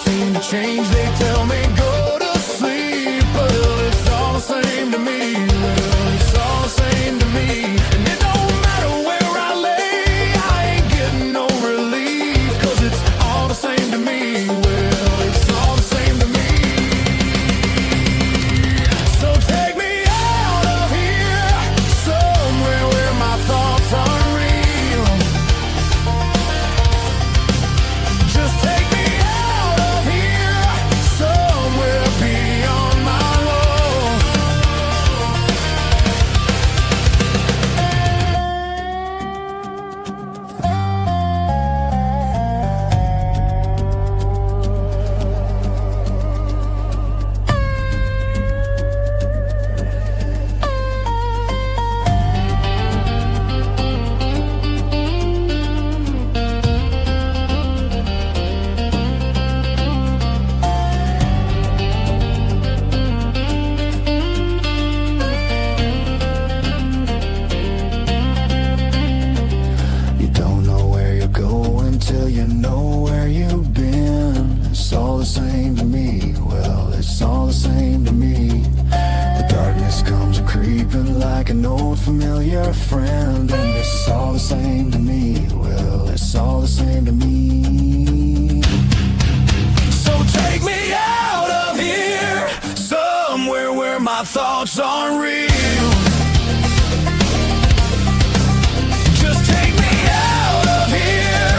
seem to change. They tell me go to sleep, but it's all the same to me. Well, it's all the same to me. And it don't matter where I lay, I ain't getting no relief, 'cause it's all the same to me. Well, it's all the same to me. So take me out of here, somewhere where my thoughts aren't real. Just take me out of here, somewhere beyond my walls. You don't know where you're going till you know where you've been. It's all the same to me. Well, it's all the same to me. The darkness comes creeping like an old familiar friend, and it's all the same to me. Well, it's all the same to me. So take me out of here, somewhere where my thoughts aren't real. Just take me out of here,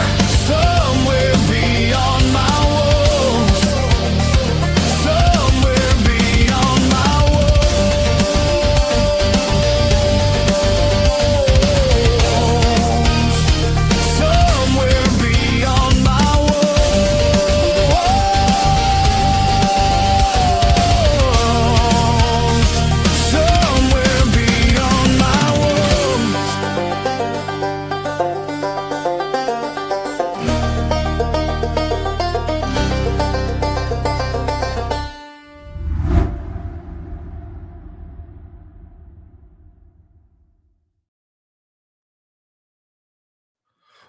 somewhere beyond my walls. Somewhere beyond my walls. Somewhere beyond my walls. Somewhere beyond my walls.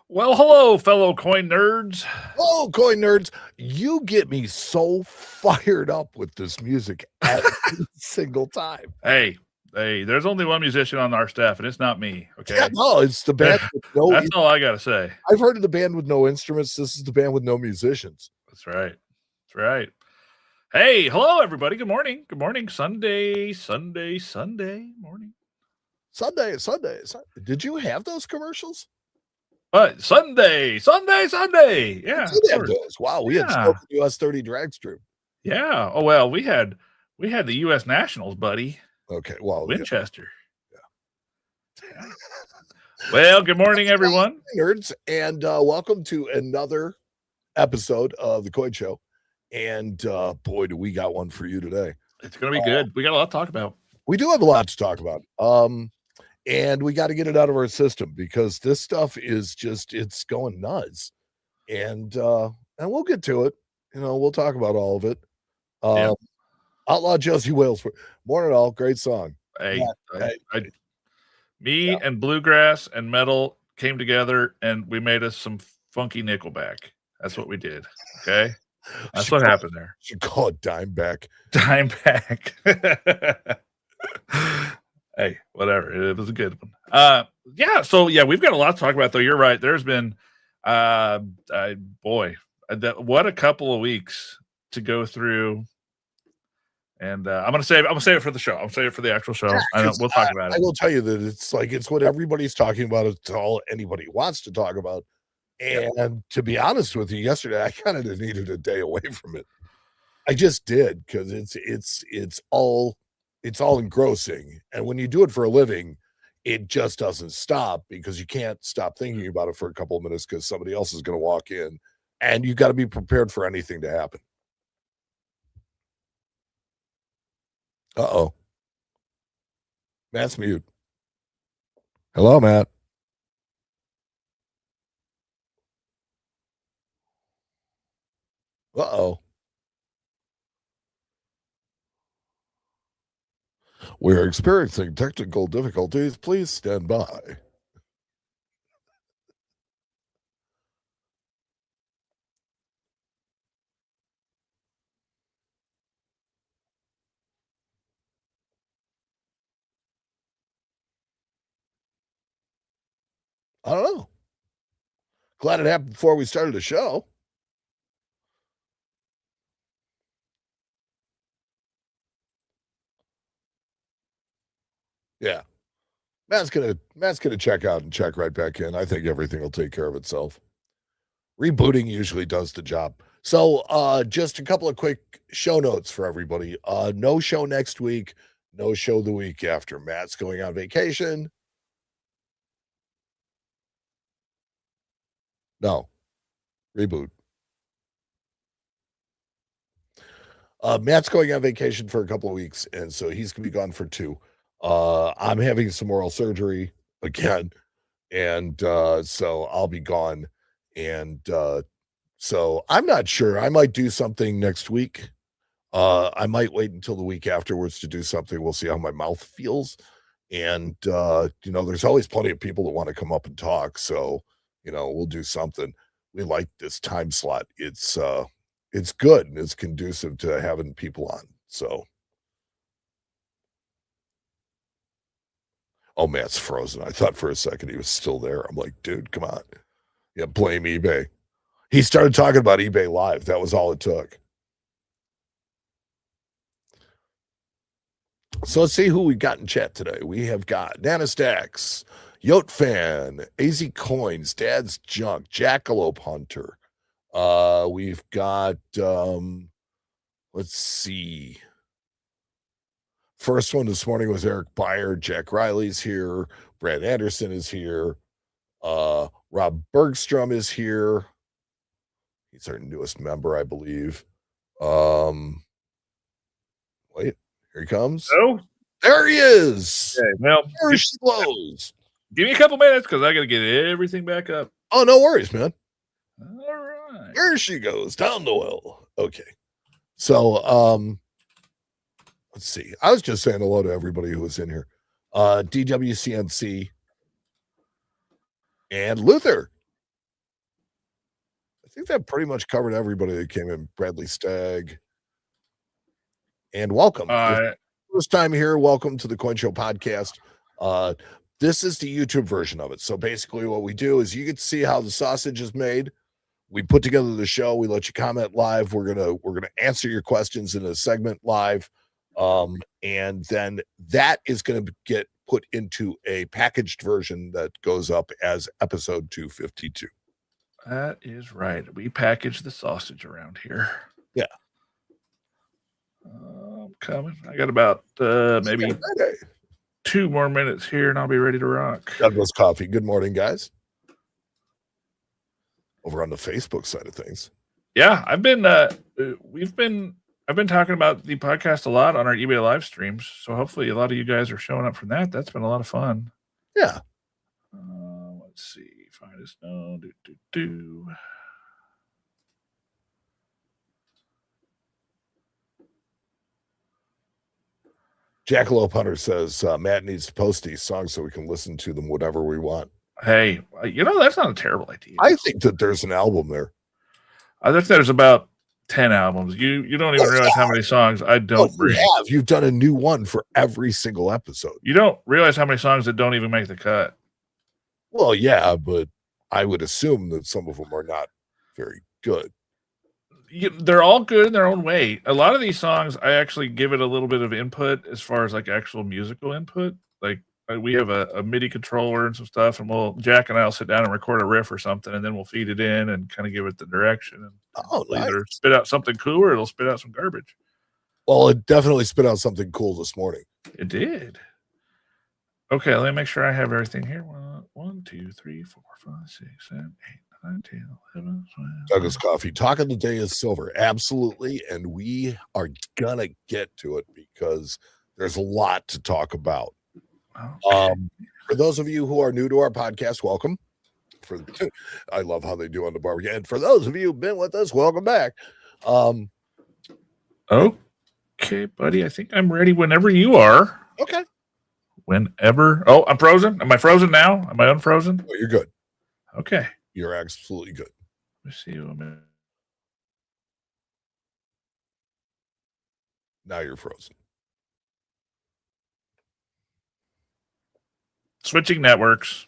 Well, hello, fellow coin nerds. Oh, coin nerds, you get me so fired up with this music every single time. Hey, there's only one musician on our staff, and it's not me. Okay, Yeah, no, it's the band with no. that's all I gotta say. I've heard of the band with no instruments. This is the band with no musicians. That's right. That's right. Hey, hello, everybody. Good morning. Good morning. Sunday morning. Sunday. Did you have those commercials? But Sunday. Yeah, You did have of course. those. Wow, we had Yeah. spoken US 30 dragster. Yeah. Oh well, we had the U.S. Nationals, buddy, Okay, well, yeah. Winchester. Yeah. Well, good morning, everyone. Nerds, and welcome to another episode of the Coin Show. And boy, do we got one for you today. It's gonna be good. We got a lot to talk about. We do have a lot to talk about. And we got to get it out of our system because this stuff is just it's going nuts. And we'll get to it. You know, we'll talk about all of it. Yeah. Outlaw Josie Wales for Morning All, great song. Hey, Yeah, me and bluegrass and metal came together and we made us some funky Nickelback. That's what we did. Okay, that's what happened there. Should call it Dimeback. Hey, whatever. It was a good one. Yeah. So yeah, we've got a lot to talk about. Though you're right. There's been, what a couple of weeks to go through. And I'm gonna save it for the show. I'm saving it for the actual show. Yeah, We'll talk about I it. will tell you that it's what everybody's talking about. It's all anybody wants to talk about. And to be honest with you, yesterday I kind of needed a day away from it. I just did because it's all engrossing. And when you do it for a living, it just doesn't stop because you can't stop thinking about it for a couple of minutes because somebody else is going to walk in, and you got to be prepared for anything to happen. Uh-oh. Matt's mute. Hello, Matt. Uh-oh. We're experiencing technical difficulties. Please stand by. I don't know. Glad it happened before we started the show. Yeah. Matt's gonna check out and check right back in. I think everything will take care of itself. Rebooting usually does the job. So just a couple of quick show notes for everybody. No show next week, no show the week after. Matt's going on vacation. No, reboot. Matt's going on vacation for a couple of weeks, and so he's gonna be gone for 2. I'm having some oral surgery again, and so I'll be gone. And so I'm not sure. I might do something next week. I might wait until the week afterwards to do something. We'll see how my mouth feels. And there's always plenty of people that want to come up and talk. So, we'll do something. We like this time slot. It's good and it's conducive to having people on. So, oh, Matt's frozen. I thought for a second he was still there. I'm like, dude, come on. Yeah, blame eBay. He started talking about eBay Live. That was all it took. So let's see who we got in chat today. We have got Nanastax, Yote Fan, AZ Coins, Dad's Junk, Jackalope Hunter. We've got let's see. First one this morning was Eric Byer, Jack Riley's here, Brad Anderson is here, Rob Bergstrom is here. He's our newest member, I believe. Wait, here he comes. Oh, there he is. okay, well, There she blows. Give me a couple minutes because I got to get everything back up. Oh, no worries, man. All right. There she goes, down the well. Okay. So, let's see. I was just saying hello to everybody who was in here. DWCNC and Luther. I think that pretty much covered everybody that came in. Bradley Stagg. And welcome. First time here, welcome to the Coin Show podcast. This is the YouTube version of it. So basically what we do is you get to see how the sausage is made. We put together the show. We let you comment live. We're gonna answer your questions in a segment live. And then that is going to get put into a packaged version that goes up as episode 252. That is right. We package the sausage around here. Yeah. I'm coming. I got about maybe 2 more minutes here and I'll be ready to rock. Douglas Coffee. Good morning, guys. Over on the Facebook side of things. Yeah, I've been talking about the podcast a lot on our eBay live streams. So hopefully a lot of you guys are showing up from that. That's been a lot of fun. Yeah. Let's see. Find us. No. Do. Jackalope Hunter says Matt needs to post these songs so we can listen to them whenever we want. Hey, that's not a terrible idea. I think that there's an album there. I think there's about 10 albums. You don't even realize how many songs I don't bring. You've done a new one for every single episode. You don't realize how many songs that don't even make the cut. Well, yeah, but I would assume that some of them are not very good. They're all good in their own way. A lot of these songs, I actually give it a little bit of input as far as like actual musical input. Like we have a MIDI controller and some stuff, and Jack and I'll sit down and record a riff or something, and then we'll feed it in and kind of give it the direction. And nice. Either spit out something cool or it'll spit out some garbage. Well, it definitely spit out something cool this morning. It did. Okay, let me make sure I have everything here. 1, 2, 3, 4, 5, 6, 7, 8, 9, 10, 11, 12. Douglas Coffee. Talk of the day is silver. Absolutely. And we are going to get to it because there's a lot to talk about. Okay. For those of you who are new to our podcast, welcome. I love how they do on the barbecue. And for those of you who've been with us, welcome back. Okay, buddy. I think I'm ready whenever you are. Okay. Whenever. Oh, I'm frozen. Am I frozen now? Am I unfrozen? Oh, you're good. Okay. You're absolutely good. Let's see. Now you're frozen. Switching networks.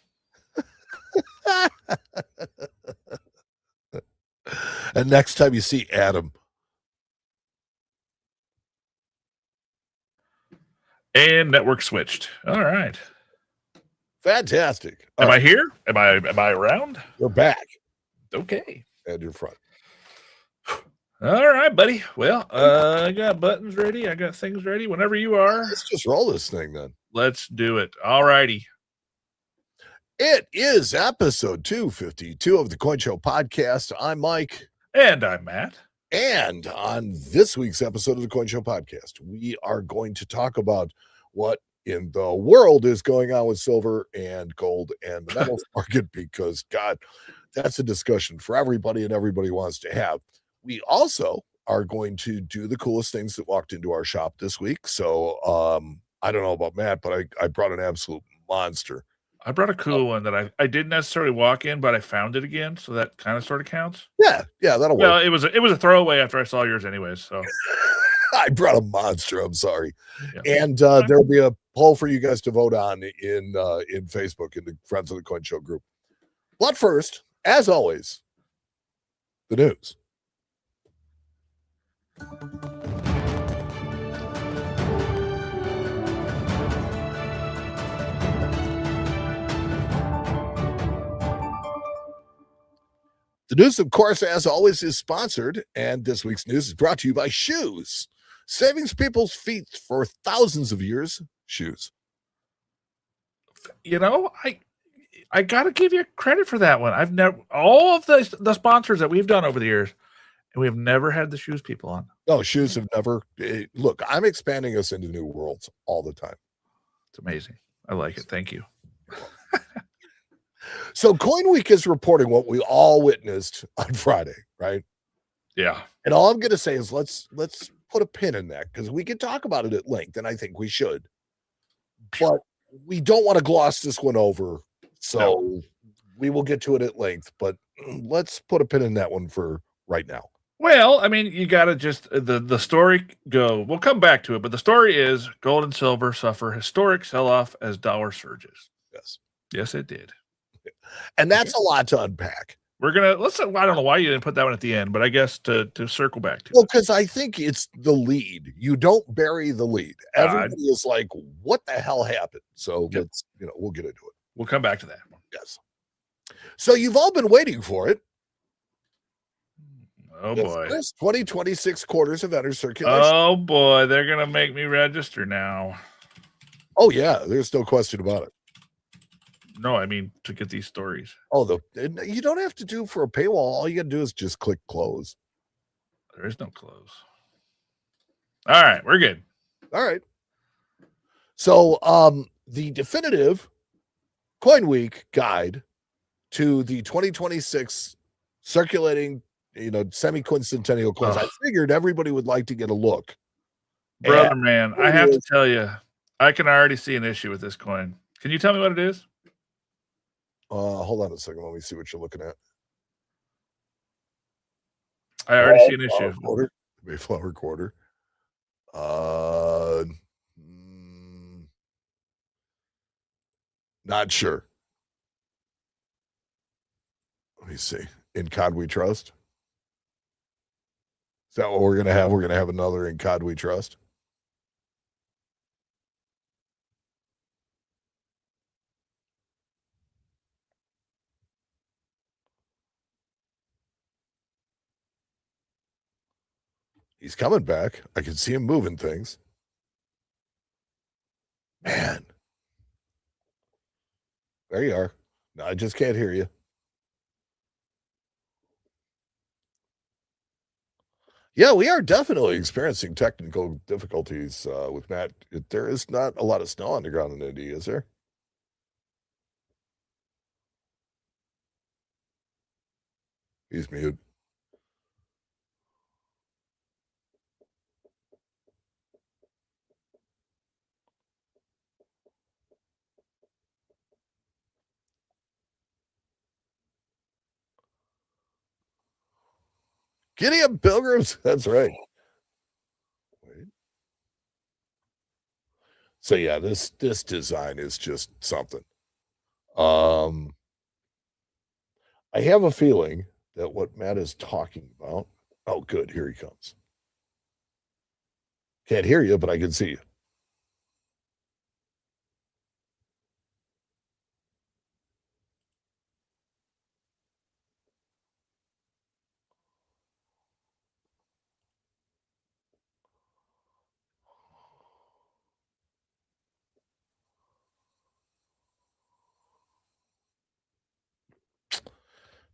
And next time you see Adam, And network switched. All right. fantastic. All Am I right, here? Am I around? you're back Okay. and you're front. All right, buddy. Well, I got buttons ready. I got things ready. Whenever you are, Let's just roll this thing then. let's do it. All righty. It is episode 252 of the Coin Show podcast. I'm Mike. And I'm Matt. And on this week's episode of the Coin Show podcast, we are going to talk about what in the world is going on with silver and gold and the metals market, because God, that's a discussion for everybody and everybody wants to have. We also are going to do the coolest things that walked into our shop this week. So I don't know about Matt, but I brought an absolute monster. I brought a cool one that I didn't necessarily walk in, but I found it again, so that kind of sort of counts. Yeah, that'll Well, work. it was a throwaway after I saw yours, anyways. So I brought a monster. I'm sorry. yeah. And there'll be a poll for you guys to vote on in Facebook in the Friends of the Coin Show group. But first, as always, the news. The news, of course, as always, is sponsored, and this week's news is brought to you by Shoes. Savings people's feet for thousands of years. Shoes. You know, I gotta give you credit for that one. I've never all of the sponsors that we've done over the years, and we've never had the Shoes people on. No, Shoes have never. Look, I'm expanding us into new worlds all the time. It's amazing. I like it. Thank you. So Coin Week is reporting what we all witnessed on Friday, right? Yeah. And all I'm going to say is let's put a pin in that, because we can talk about it at length, and I think we should. But we don't want to gloss this one over, so we will get to it at length. But let's put a pin in that one for right now. Well, I mean, you got to just the story go. We'll come back to it, but the story is gold and silver suffer historic sell-off as dollar surges. Yes. Yes, it did. And that's a lot to unpack. We're gonna I don't know why you didn't put that one at the end, but I guess to circle back to Well, because I think it's the lead. You don't bury the lead. Everybody is like, what the hell happened? So let's, we'll get into it. We'll come back to that. Yes. So you've all been waiting for it. Oh boy. First 2026 quarters of enter circulation. Oh boy, they're gonna make me register now. Oh yeah, there's no question about it. No, I mean to get these stories. Oh, you don't have to do for a paywall. All you got to do is just click close. There is no close. All right, we're good. All right. So, the definitive Coin Week guide to the 2026 circulating, semi-quincentennial coins. I figured everybody would like to get a look. Brother, man, I have to tell you, I can already see an issue with this coin. Can you tell me what it is? Hold on a second. Let me see what you're looking at. I already see an issue. Quarter, Mayflower quarter. Not sure. Let me see. In COD we trust. Is that what we're gonna have? We're gonna have another in COD we trust. He's coming back. I can see him moving things. Man. There you are. No, I just can't hear you. Yeah, we are definitely experiencing technical difficulties with Matt. There is not a lot of snow on the ground in Indy, is there? He's mute. Giddy up, pilgrims. That's right. Wait. So yeah, this design is just something. I have a feeling that what Matt is talking about. Oh, good. Here he comes. Can't hear you, but I can see you.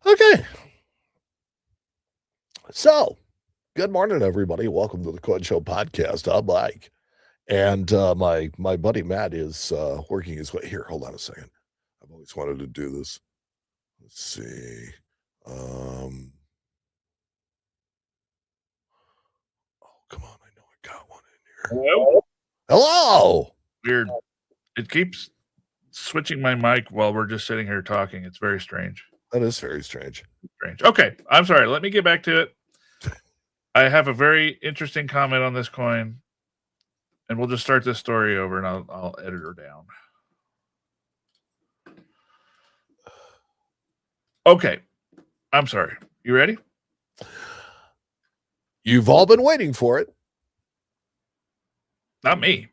Okay. So, good morning, everybody. Welcome to the Coin Show podcast. I'm Mike, and my buddy Matt is working his way here. Hold on a second. I've always wanted to do this. Let's see. Oh, come on! I know I got one in here. Hello? Hello. Weird. It keeps switching my mic while we're just sitting here talking. It's very strange. That is very strange. Okay, I'm sorry. Let me get back to it. I have a very interesting comment on this coin, and we'll just start this story over, and I'll edit her down. Okay, I'm sorry. You ready? You've all been waiting for it. Not me.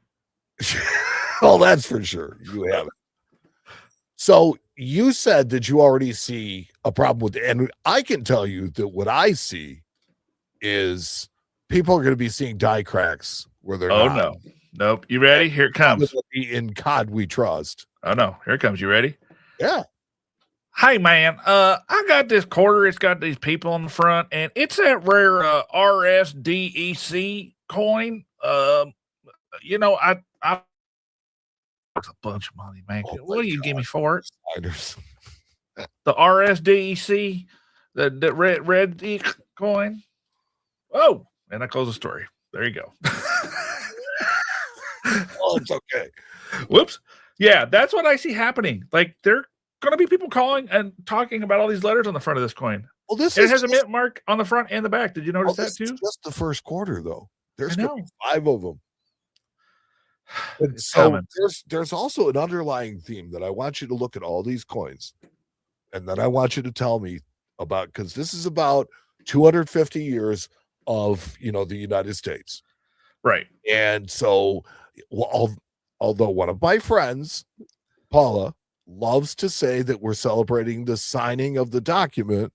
Well, that's for sure. You haven't. So you said that you already see a problem with it. And I can tell you that what I see is people are going to be seeing die cracks where they're not. No. Nope. You ready? Here it comes. In God we trust. Oh, no. Here it comes. You ready? Yeah. Hey, man. I got this quarter. It's got these people on the front, and it's that rare RSDEC coin. You know, I it's a bunch of money, man. What do you give me for it? Sliders. The RSDEC, the red coin. Oh, and I close the story. There you go. Oh, it's okay. Whoops. Yeah, that's what I see happening. Like, there are going to be people calling and talking about all these letters on the front of this coin. Well, this it has a mint mark on the front and the back. Did you notice that too? Just the first quarter, though. There's going to be 5 of them. And it's so coming. there's also an underlying theme that I want you to look at all these coins, and then I want you to tell me about, because this is about 250 years of the United States, Right? And so, although one of my friends, Paula, loves to say that we're celebrating the signing of the document,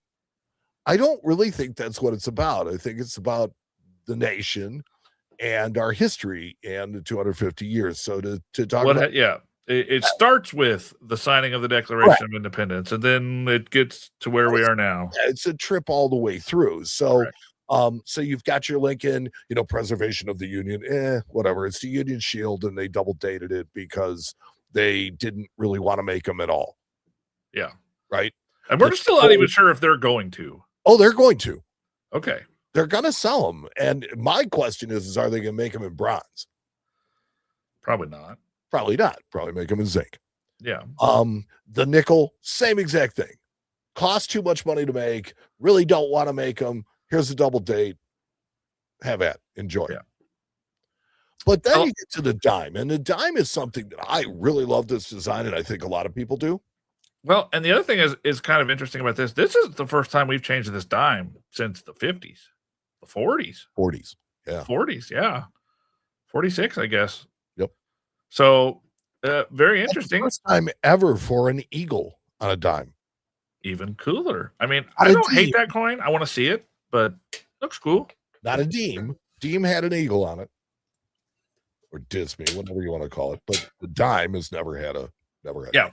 I don't really think that's what it's about. I think it's about the nation and our history and the 250 years. So to talk about, it starts with the signing of the Declaration of Independence, and then it gets to where we are now. It's a trip all the way through. So so you've got your Lincoln, preservation of the Union, whatever. It's the Union Shield, and they double dated it because they didn't really want to make them at all. Yeah. Right. And we're still not even sure if they're going to. Oh, they're going to. Okay. They're going to sell them. And my question is are they going to make them in bronze? Probably not. Probably not. Probably make them in zinc. Yeah. The nickel, same exact thing. Cost too much money to make. Really don't want to make them. Here's a double date. Have at. Enjoy. Yeah. But then you get to the dime. And the dime is something that I really love this design, and I think a lot of people do. Well, and the other thing is kind of interesting about this. This is the first time we've changed this dime since the 50s. The 40s. 40s. Yeah. 40s, yeah. 46, I guess. Yep. So, very interesting. First time ever for an eagle on a dime. Even cooler. I mean, I don't hate that coin. I want to see it, but looks cool. Not a Deem. Deem had an eagle on it. Or Disney, whatever you want to call it. But the dime has never had. Yeah.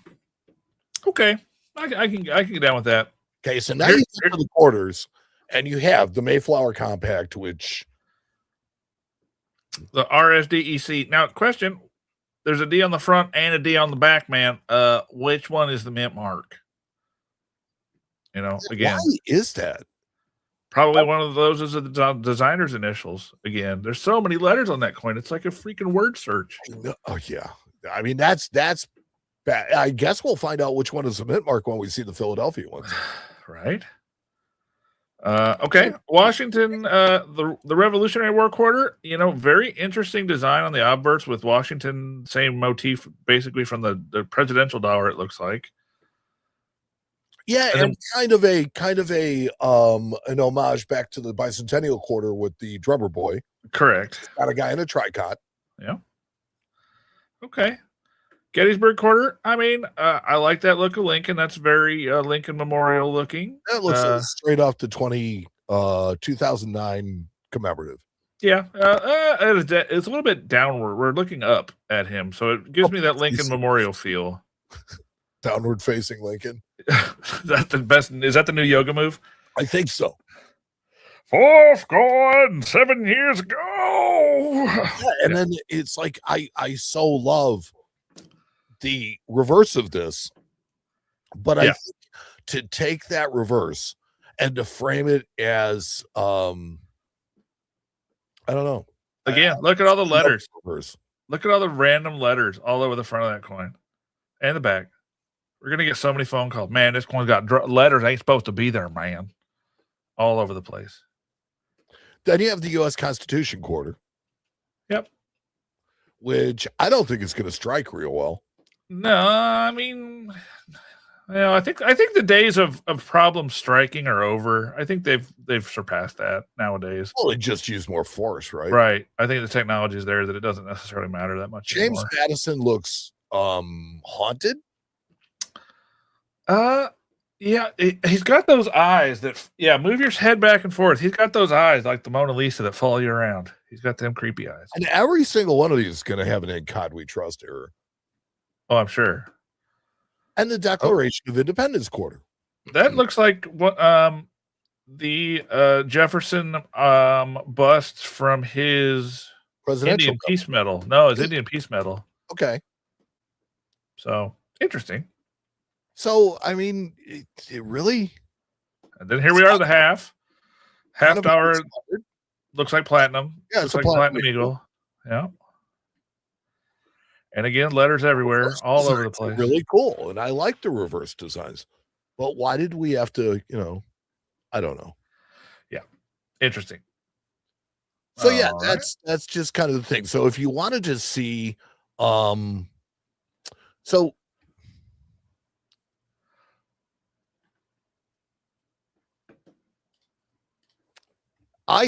Okay. I can get down with that. Okay, so now you get to the quarters, and you have the Mayflower Compact, which the RSDEC. Now, question: there's a D on the front and a D on the back, man. Which one is the mint mark? Again, why is that? Probably one of those is the designer's initials. Again, there's so many letters on that coin; it's like a freaking word search. Oh yeah, I mean that's bad. I guess we'll find out which one is the mint mark when we see the Philadelphia ones. Right. Okay. Washington, the Revolutionary War quarter, very interesting design on the obverse with Washington, same motif basically from the presidential dollar, it looks like. Yeah, And then- and kind of a an homage back to the bicentennial quarter with the drummer boy. Correct. Got a guy in a tricot. Yeah. Okay. Gettysburg Quarter. I mean, I like that look of Lincoln. That's very Lincoln Memorial looking. That looks like straight off the 2009 commemorative. Yeah, it's a little bit downward. We're looking up at him, so it gives me that Lincoln Memorial feel. Downward facing Lincoln. That's the best. Is that the new yoga move? I think so. 7 years ago. Yeah, and then it's like I so love the reverse of this, but I think to take that reverse and to frame it as I don't know. Again, look at all the letters. Reverse. Look at all the random letters all over the front of that coin and the back. We're gonna get so many phone calls. Man, this coin's got letters ain't supposed to be there, man. All over the place. Then you have the U.S. Constitution quarter. Yep. Which I don't think is going to strike real well. No, I mean, I think the days of problem striking are over. I think they've surpassed that nowadays. Well, they just use more force, right? Right. I think the technology is there that it doesn't necessarily matter that much James anymore. Madison looks haunted. Yeah, he's got those eyes that move your head back and forth. He's got those eyes like the Mona Lisa that follow you around. He's got them creepy eyes. And every single one of these is going to have an "In God We Trust" error. Oh, I'm sure. And the Declaration of Independence quarter. That looks like what the Jefferson busts from his Indian peace medal. No, his Indian peace medal. Okay. So interesting. So I mean, it really. And then here we are, the half tower looks like platinum. Yeah, looks like platinum eagle. Yeah. And again, letters everywhere, all over the place. Really cool, and I like the reverse designs. But why did we have to? I don't know. Yeah, interesting. So yeah, that's just kind of the thing. So if you wanted to see, I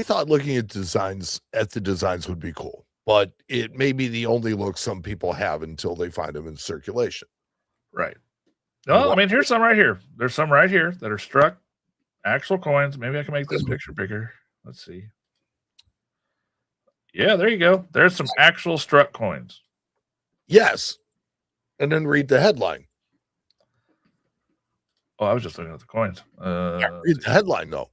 thought looking at the designs would be cool, but it may be the only look some people have until they find them in circulation. Right. No, I mean, here's some right here. There's some right here that are struck actual coins. Maybe I can make this picture bigger. Let's see. Yeah, there you go. There's some actual struck coins. Yes. And then read the headline. Oh, I was just looking at the coins. Read the headline, though.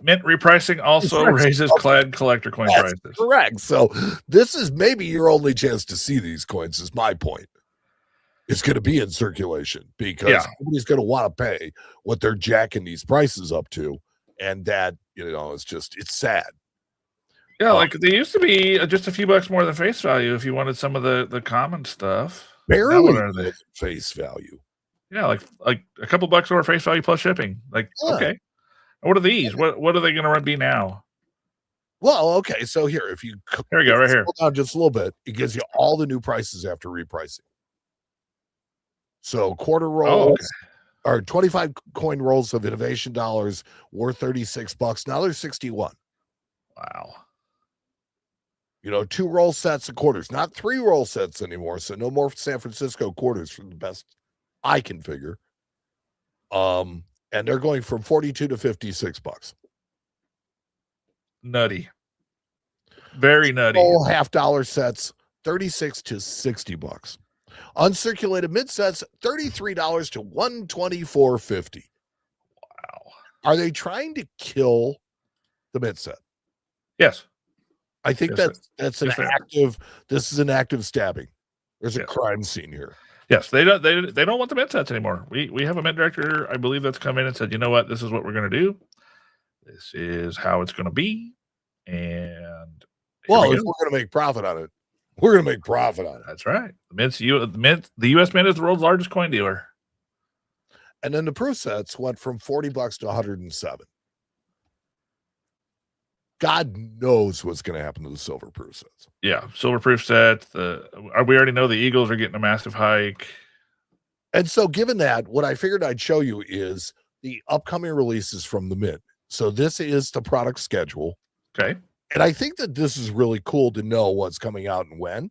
Mint repricing also raises clad collector coin prices. Correct. So this is maybe your only chance to see these coins, is my point. It's going to be in circulation because nobody's going to want to pay what they're jacking these prices up to. And that, it's sad. Yeah, like they used to be just a few bucks more than face value if you wanted some of the common stuff. Barely face value. Yeah, like a couple bucks over face value plus shipping. Like, okay. What are these? What are they going to be now? Well, okay. So here we go, right here. Hold on just a little bit. It gives you all the new prices after repricing. So quarter rolls or 25 coin rolls of innovation dollars were $36. Now they're 61. Wow. 2 roll sets of quarters, not 3 roll sets anymore. So no more San Francisco quarters for the best I can figure. And they're going from 42 to $56. Nutty. Very nutty. All $half sets, $36 to $60. Uncirculated mid sets, $33 to $124.50. Wow. Are they trying to kill the mid set? Yes. I think that's an active. This is an active stabbing. There's a crime scene here. Yes, they don't want the mint sets anymore. We have a mint director, I believe, that's come in and said, you know what, this is what we're going to do. This is how it's going to be. And if we're going to make profit on it, we're going to make profit on it. That's right. The U.S. Mint is the world's largest coin dealer. And then the proof sets went from $40 to $107. God knows what's going to happen to the silver proof sets. Yeah, silver proof set. We already know the Eagles are getting a massive hike. And so given that, what I figured I'd show you is the upcoming releases from the Mint. So this is the product schedule. Okay. And I think that this is really cool to know what's coming out and when.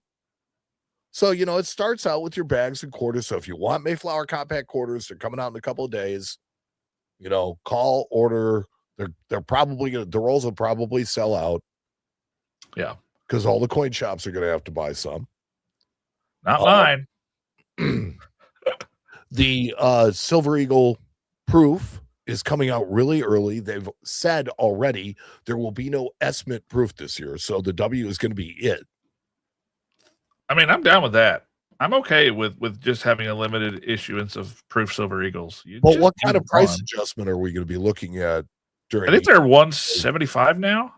So, it starts out with your bags and quarters. So if you want Mayflower compact quarters, they're coming out in a couple of days. Call, order. They're probably the rolls will probably sell out. Yeah. Because all the coin shops are going to have to buy some. Not mine. The Silver Eagle proof is coming out really early. They've said already there will be no S-Mint proof this year. So the W is going to be it. I mean, I'm down with that. I'm okay with just having a limited issuance of proof Silver Eagles. But what kind of price adjustment are we going to be looking at during? I think they're 175 now.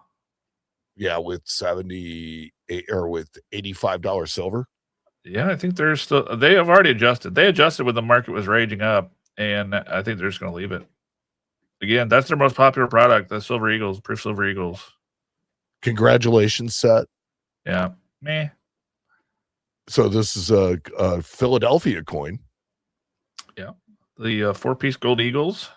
Yeah, with 78 or with $85 silver. Yeah, I think they're still. They have already adjusted. They adjusted when the market was raging up, and I think they're just going to leave it. Again, that's their most popular product, the Silver Eagles, proof Silver Eagles. Congratulations, Seth. Yeah, meh. So this is a Philadelphia coin. Yeah, the 4-piece gold eagles.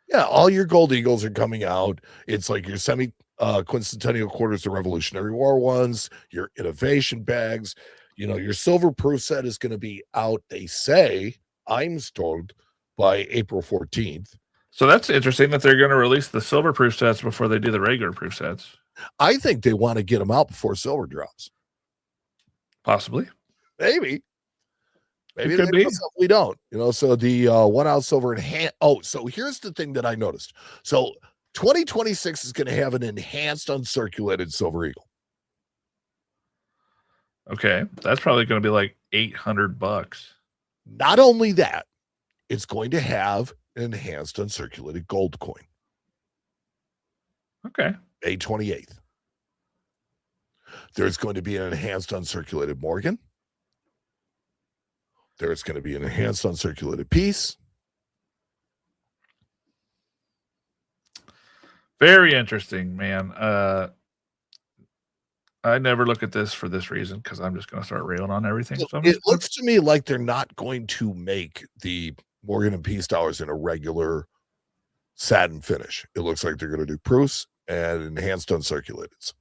Yeah, all your gold eagles are coming out. It's like your semi quincentennial quarters, the Revolutionary War ones, your innovation bags. Your silver proof set is going to be out, they say, I'm told, by April 14th. So that's interesting that they're going to release the silver proof sets before they do the regular proof sets. I think they want to get them out before silver drops. Possibly. Maybe It could be. We don't. So the 1 ounce silver so here's the thing that I noticed. So 2026 is going to have an enhanced uncirculated Silver Eagle. Okay, that's probably going to be like $800. Not only that, it's going to have an enhanced uncirculated gold coin. Okay. May 28th. There's going to be an enhanced uncirculated Morgan. There's going to be an enhanced uncirculated piece. Very interesting, man. I never look at this for this reason because I'm just going to start railing on everything. So it looks to me like they're not going to make the Morgan and Peace dollars in a regular satin finish. It looks like they're going to do proofs and enhanced uncirculated.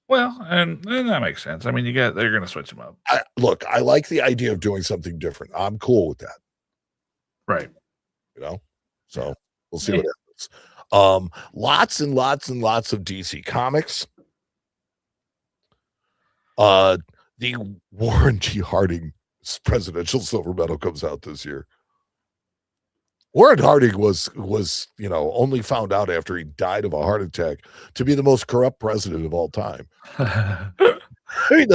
Well, and that makes sense. I mean, they're going to switch them up. I like the idea of doing something different. I'm cool with that. Right. So we'll see what happens. Lots and lots and lots of DC comics. The Warren G. Harding presidential silver medal comes out this year. Warren Harding was only found out after he died of a heart attack to be the most corrupt president of all time. I mean,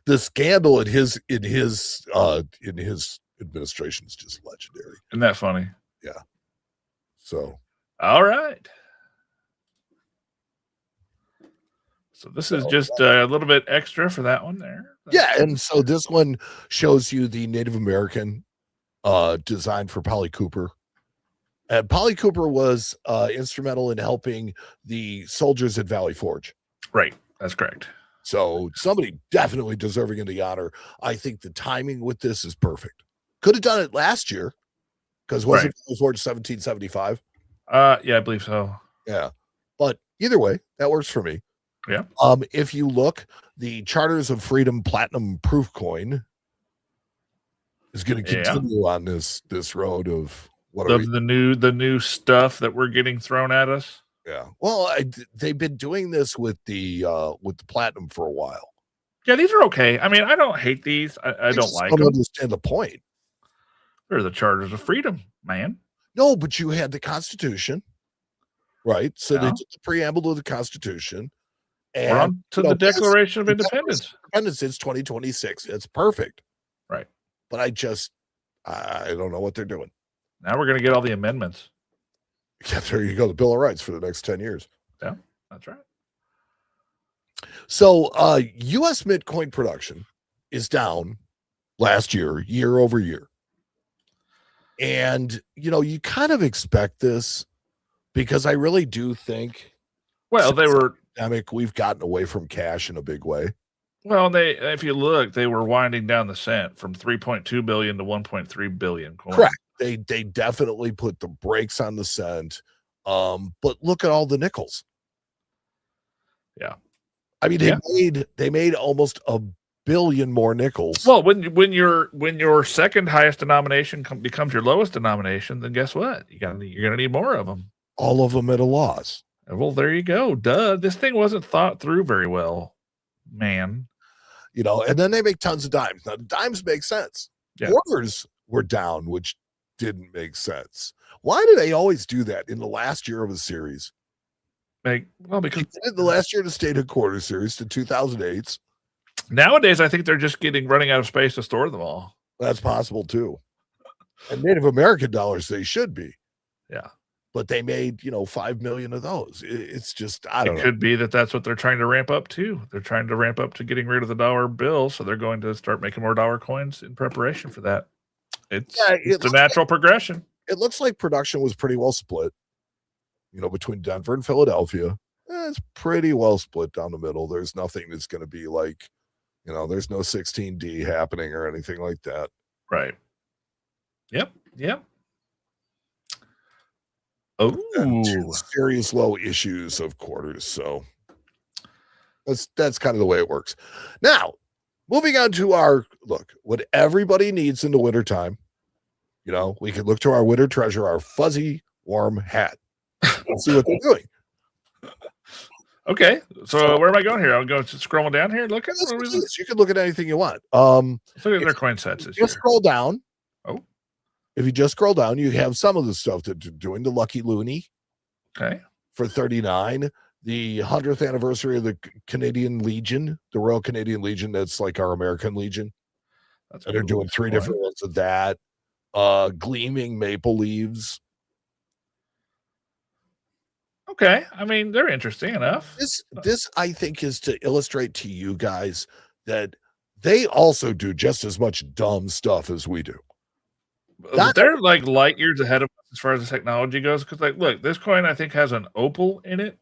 the scandal in his administration is just legendary. Isn't that funny? Yeah. So. All right. So this is just a little bit extra for that one there. Yeah, and so this one shows you the Native American design for Polly Cooper. And Polly Cooper was instrumental in helping the soldiers at Valley Forge. Right, that's correct. So somebody definitely deserving of the honor. I think the timing with this is perfect. Could have done it last year because wasn't Valley Forge 1775? Yeah, I believe so. Yeah, but either way, that works for me. Yeah. If you look, the Charters of Freedom Platinum Proof Coin is going to continue on this road of the new stuff that we're getting thrown at us. Yeah. Well, they've been doing this with the Platinum for a while. Yeah, these are okay. I mean, I don't hate these. I don't like them. I don't understand the point. They're the Charters of Freedom, man. No, but you had the Constitution, right? So they did the preamble to the Constitution. And we're on to the Declaration of Independence. Independence is 2026. It's perfect. Right. But I don't know what they're doing. Now we're going to get all the amendments. Yeah, there you go. The Bill of Rights for the next 10 years. Yeah, that's right. So U.S. Mint coin production is down last year over year. And, you kind of expect this because I really do think we've we've gotten away from cash in a big way. Well, if you look, they were winding down the cent from 3.2 billion to 1.3 billion coins. Correct. They definitely put the brakes on the cent. But look at all the nickels. Yeah. I mean, they made almost a billion more nickels. Well, when your second highest denomination becomes your lowest denomination, then guess what? You're gonna need more of them. All of them at a loss. Well, there you go. Duh. This thing wasn't thought through very well, man. You know, and then they make tons of dimes. Now, the dimes make sense. Yeah. Quarters were down, which didn't make sense. Why do they always do that in the last year of a series? Because they did it the last year of the Statehood Quarter Series to 2008's. Nowadays, I think they're just running out of space to store them all. That's possible too. And Native American dollars, they should be. Yeah. But they made, 5 million of those. It's just, I don't know. It could be that's what they're trying to ramp up to. They're trying to ramp up to getting rid of the dollar bill. So they're going to start making more dollar coins in preparation for that. It's the natural progression. It looks like production was pretty well split, between Denver and Philadelphia. It's pretty well split down the middle. There's nothing that's going to be like, there's no 16D happening or anything like that. Right. Yep. Oh, serious low issues of quarters. So that's kind of the way it works. Now, moving on to what everybody needs in the wintertime. We can look to our winter treasure, our fuzzy warm hat. Let's see what they're doing. Okay, so where am I going here? I'll go scrolling down here. Look at you can look at anything you want. Let's look at their coin sets. Just scroll down. Oh, if you just scroll down, you have some of the stuff that they're doing. The Lucky Looney, okay, for 39. The 100th anniversary of the Canadian Legion, the Royal Canadian Legion. That's like our American Legion. And they're doing 3 different ones of that. Gleaming maple leaves. Okay, I mean, they're interesting enough. This I think is to illustrate to you guys that they also do just as much dumb stuff as we do. They're like light years ahead of us as far as the technology goes. Because look, this coin I think has an opal in it.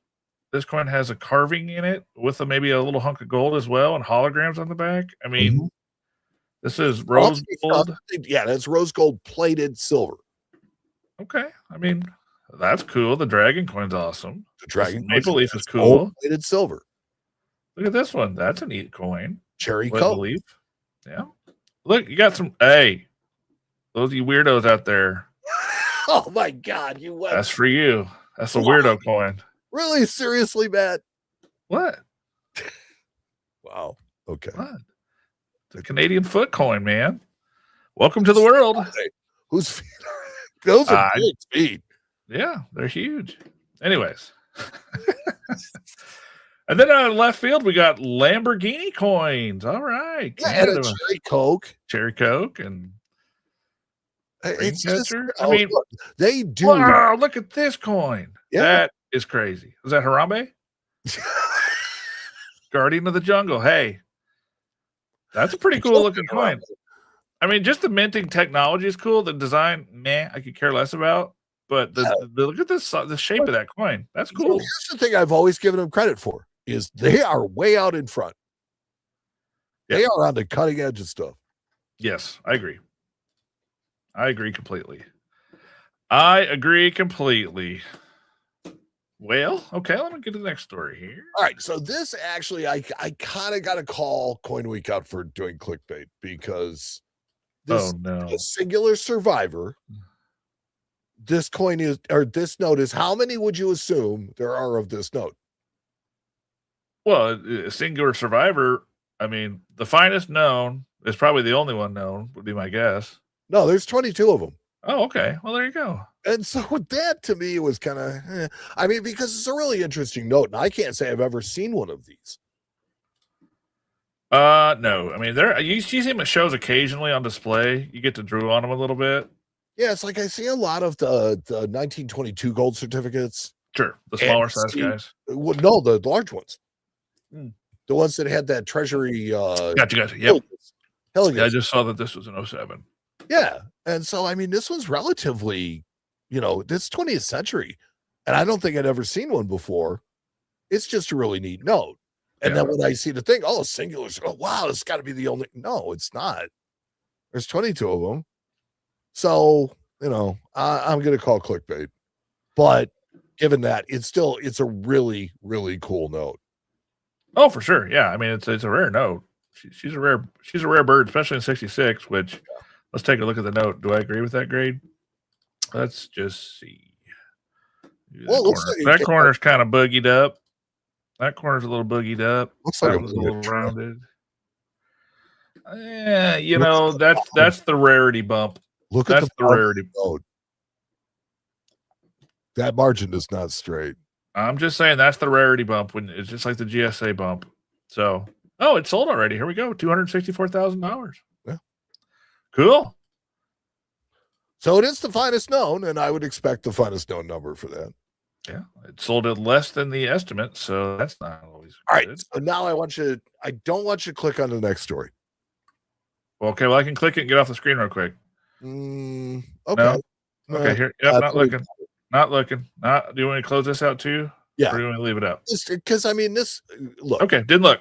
This coin has a carving in it with maybe a little hunk of gold as well and holograms on the back. I mean, This is rose gold. Yeah, that's rose gold plated silver. Okay, I mean, that's cool. The dragon coin's awesome. The dragon maple leaf is cool. Plated silver. Look at this one. That's a neat coin. Cherry coke. Leaf. Yeah. Look, you got some. Hey, those of you weirdos out there. Oh my God, you went. That's for you. That's a weirdo coin. Really? Seriously, Matt? What? Wow. Okay. What? The Canadian foot coin, man. Welcome to the world. Whose feet are those? Are big feet. Yeah, they're huge. Anyways. And then on left field, we got Lamborghini coins. All right. Yeah, and a cherry coke. Cherry coke and it's just, I mean, look, they do. Wow, look at this coin. Yeah. That is crazy. Is that Harambe? Guardian of the Jungle. Hey, that's a pretty cool looking coin. I mean, just the minting technology is cool. The design, I could care less about. But look at this, the shape of that coin. That's cool. Here's the thing I've always given them credit for is they are way out in front. Yeah. They are on the cutting edge of stuff. Yes, I agree. I agree completely. Well, okay, let me get to the next story here. All right, so this actually, I kind of got to call Coin Week out for doing clickbait because this a singular survivor. This coin is, or this note is, how many would you assume there are of this note? Well, a singular survivor, I mean, the finest known is probably the only one known, would be my guess. No, there's 22 of them. Oh, okay. Well, there you go. And so that to me was kind of, I mean, because it's a really interesting note, and I can't say I've ever seen one of these. No. I mean, you see them at shows occasionally on display. You get to drew on them a little bit. Yeah, it's like I see a lot of the 1922 gold certificates. Sure, the smaller size guys. Well, no, the large ones. The ones that had that treasury. Gotcha. Yep. Yeah, I just saw that this was an 07. Yeah, and so I mean, this one's relatively, this 20th century, and I don't think I'd ever seen one before. It's just a really neat note. And then when I see the thing, singulars, wow, it's got to be the only. No, it's not. There's 22 of them. So, I'm going to call clickbait. But given that, it's a really, really cool note. Oh, for sure. Yeah. I mean, it's a rare note. She's a rare bird, especially in 66, which let's take a look at the note. Do I agree with that grade? Let's just see. That corner's kind of boogied up. That corner's a little boogied up. Looks like a little rounded. Yeah, that's the rarity bump. Look at the rarity note. That margin is not straight. I'm just saying that's the rarity bump when it's just like the GSA bump. So, it's sold already. Here we go. $264,000. Yeah. Cool. So it is the finest known, and I would expect the finest known number for that. Yeah, it sold at less than the estimate, so that's not always all good. right. So now I don't want you to click on the next story. Okay, well, I can click it and get off the screen real quick. Okay. No? Okay, here. Yep, not looking. Not looking. Do you want me to close this out too? Yeah. Or do you want me to leave it up? Because look. Okay, didn't look.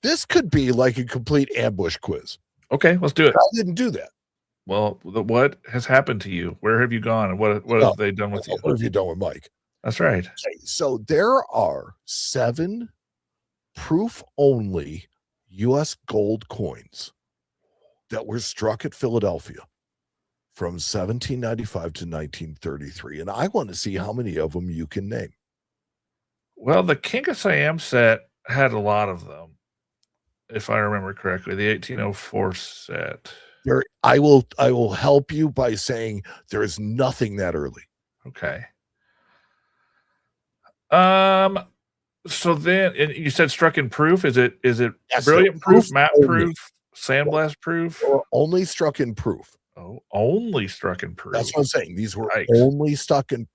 This could be like a complete ambush quiz. Okay, let's do it. I didn't do that. Well, what has happened to you? Where have you gone? And what have they done with you? What have you done with Mike? That's right. Okay, so there are 7 proof-only U.S. gold coins that were struck at Philadelphia from 1795 to 1933, and I want to see how many of them you can name. Well, the King of Siam set had a lot of them, if I remember correctly. The 1804 set. I will help you by saying there is nothing that early. Okay. So then, and you said struck in proof. Is it brilliant proof, matte proof, sandblast proof? Or only struck in proof. Oh, only struck in proof. That's what I'm saying. These were only struck in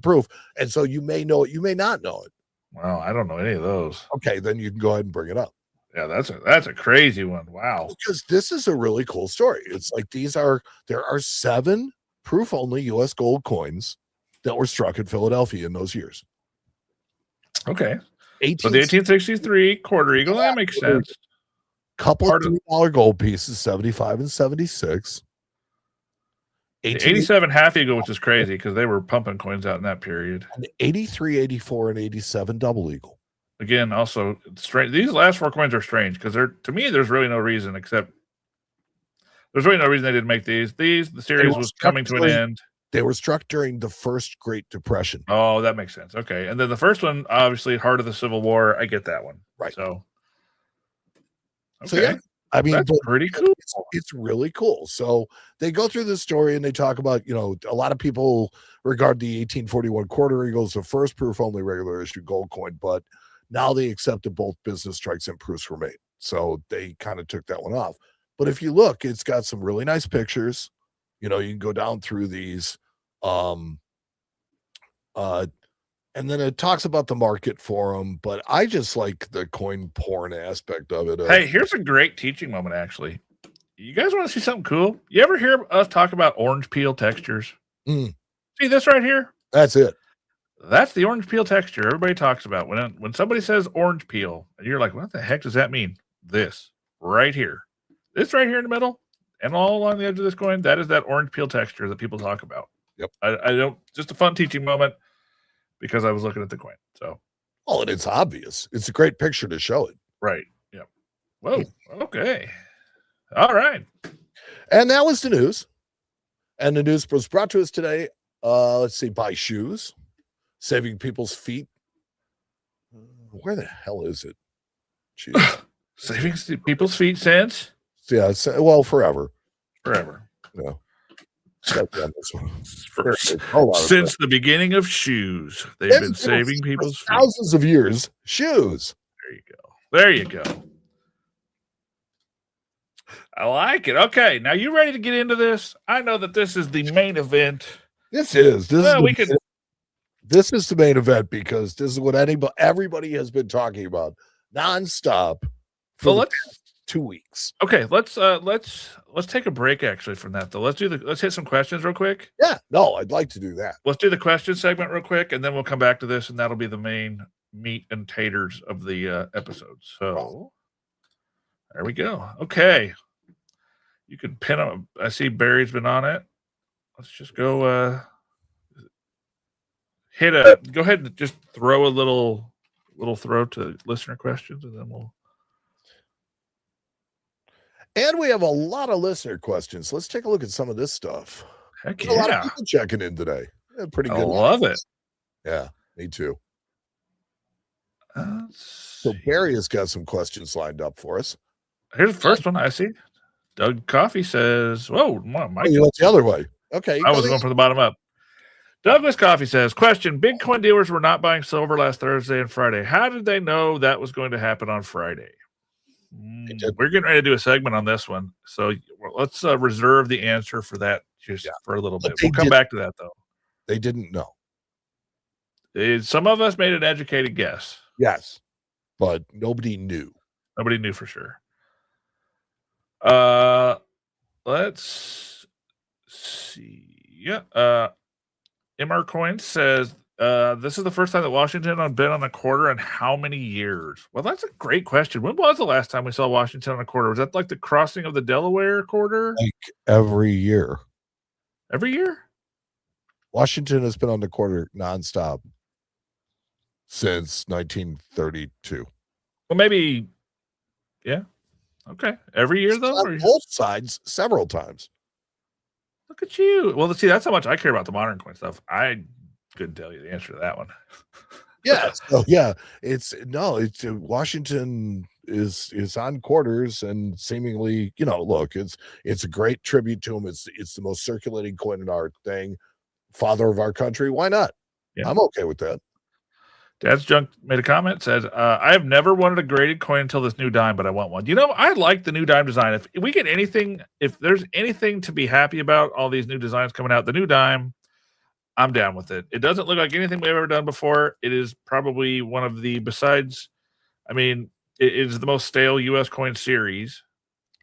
proof. And so you may know it, you may not know it. Wow, I don't know any of those. Okay, then you can go ahead and bring it up. Yeah, that's a crazy one. Wow. Because this is a really cool story. It's like there are 7 proof only US gold coins that were struck in Philadelphia in those years. Okay. So the 1863 quarter eagle, that makes sense. Couple of $3 gold pieces, 75 and 76. 87 half eagle, which is crazy because they were pumping coins out in that period. And 83, 84, and 87 double eagle. Again, also strange. These last 4 coins are strange because to me, there's really no reason except there's really no reason they didn't make these. The series was coming to an end. They were struck during the first Great Depression. Oh, that makes sense. Okay. And then the first one, obviously, heart of the Civil War. I get that one. Right. So, okay. So, yeah, I mean, that's pretty cool. It's really cool. So they go through this story and they talk about, a lot of people regard the 1841 quarter eagle as the first proof only regular issue gold coin, but now they accept that both business strikes and proofs were made. So they kind of took that one off. But if you look, it's got some really nice pictures. You can go down through these. And then it talks about the market for them, but I just like the coin porn aspect of it. Hey, here's a great teaching moment, actually. You guys want to see something cool? You ever hear us talk about orange peel textures? See this right here? That's it. That's the orange peel texture everybody talks about. When somebody says orange peel, and you're like, what the heck does that mean? This right here. This right here in the middle and all along the edge of this coin, that is that orange peel texture that people talk about. Yep. I don't, just a fun teaching moment because I was looking at the coin. So, and it's obvious. It's a great picture to show it. Right. Yep. Whoa. Okay. All right. And that was the news. And the news was brought to us today. Let's see, by Shoes, saving people's feet. Where the hell is it? Jeez. Saving people's feet since? Yeah, forever. Forever. Yeah. Since the beginning of shoes, they've been saving people's feet. Thousands of years. Shoes. There you go. I like it. Okay, now you ready to get into this? I know that this is the main event. This is the main event because this is what everybody has been talking about nonstop for the past 2 weeks. Okay, let's take a break actually from that though. Let's hit some questions real quick. Yeah, no, I'd like to do that. Let's do the question segment real quick, and then we'll come back to this, and that'll be the main meat and taters of the episode. So there we go. Okay. You can pin them. I see Barry's been on it. Let's just go go ahead and just throw a little throw to listener questions, and then we'll. And we have a lot of listener questions. Let's take a look at some of this stuff. Heck A lot of yeah. people checking in today. Yeah, pretty I good. love it. Yeah, me too. So See. Barry has got some questions lined up for us. Here's the first one I see. Doug Coffee says, "Whoa, Mike, You went the other way. Okay. I was going from the bottom up." Douglas Coffee says, "Question: Bitcoin dealers were not buying silver last Thursday and Friday. How did they know that was going to happen on Friday?" We're getting ready to do a segment on this one, so let's reserve the answer for that just for a little bit. We'll come back to that though. They didn't know. Some of us made an educated guess. Yes, but nobody knew. Nobody knew for sure. Let's see. Yeah. MR Coin says, this is the first time that Washington has been on a quarter in how many years? Well, that's a great question. When was the last time we saw Washington on a quarter? Was that like the crossing of the Delaware quarter? Like every year. Every year? Washington has been on the quarter nonstop since 1932. Well, maybe, yeah. Okay. Every year, though? On both sides several times. Look at you. Well, see, that's how much I care about the modern coin stuff. I couldn't tell you the answer to that one. Yeah. So, yeah. It's Washington is on quarters and seemingly, look, it's a great tribute to him. It's the most circulating coin in our thing. Father of our country. Why not? Yeah. I'm okay with that. Dad's Junk made a comment, says, I have never wanted a graded coin until this new dime, but I want one. I like the new dime design. If we get anything, if there's anything to be happy about, all these new designs coming out, the new dime, I'm down with it. It doesn't look like anything we've ever done before. It is probably one of the, besides, it is the most stale U.S. coin series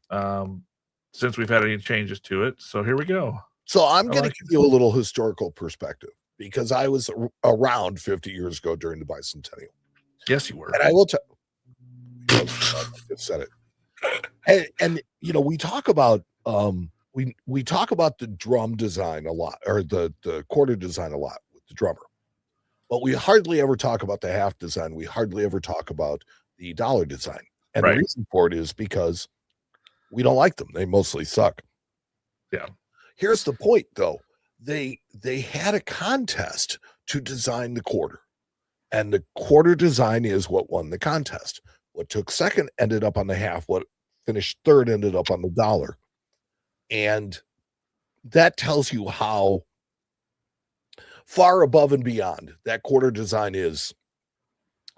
since we've had any changes to it. So here we go. So I'm going to give you a little historical perspective, because I was around 50 years ago during the bicentennial. Yes, you were. And I will tell you, I just said it. And we talk about we talk about the drum design a lot, or the quarter design a lot with the drummer. But we hardly ever talk about the half design. We hardly ever talk about the dollar design. And the reason for it is because we don't like them. They mostly suck. Yeah. Here's the point, though. They had a contest to design the quarter, and the quarter design is what won the contest. What took second ended up on the half. What finished third ended up on the dollar. And that tells you how far above and beyond that quarter design is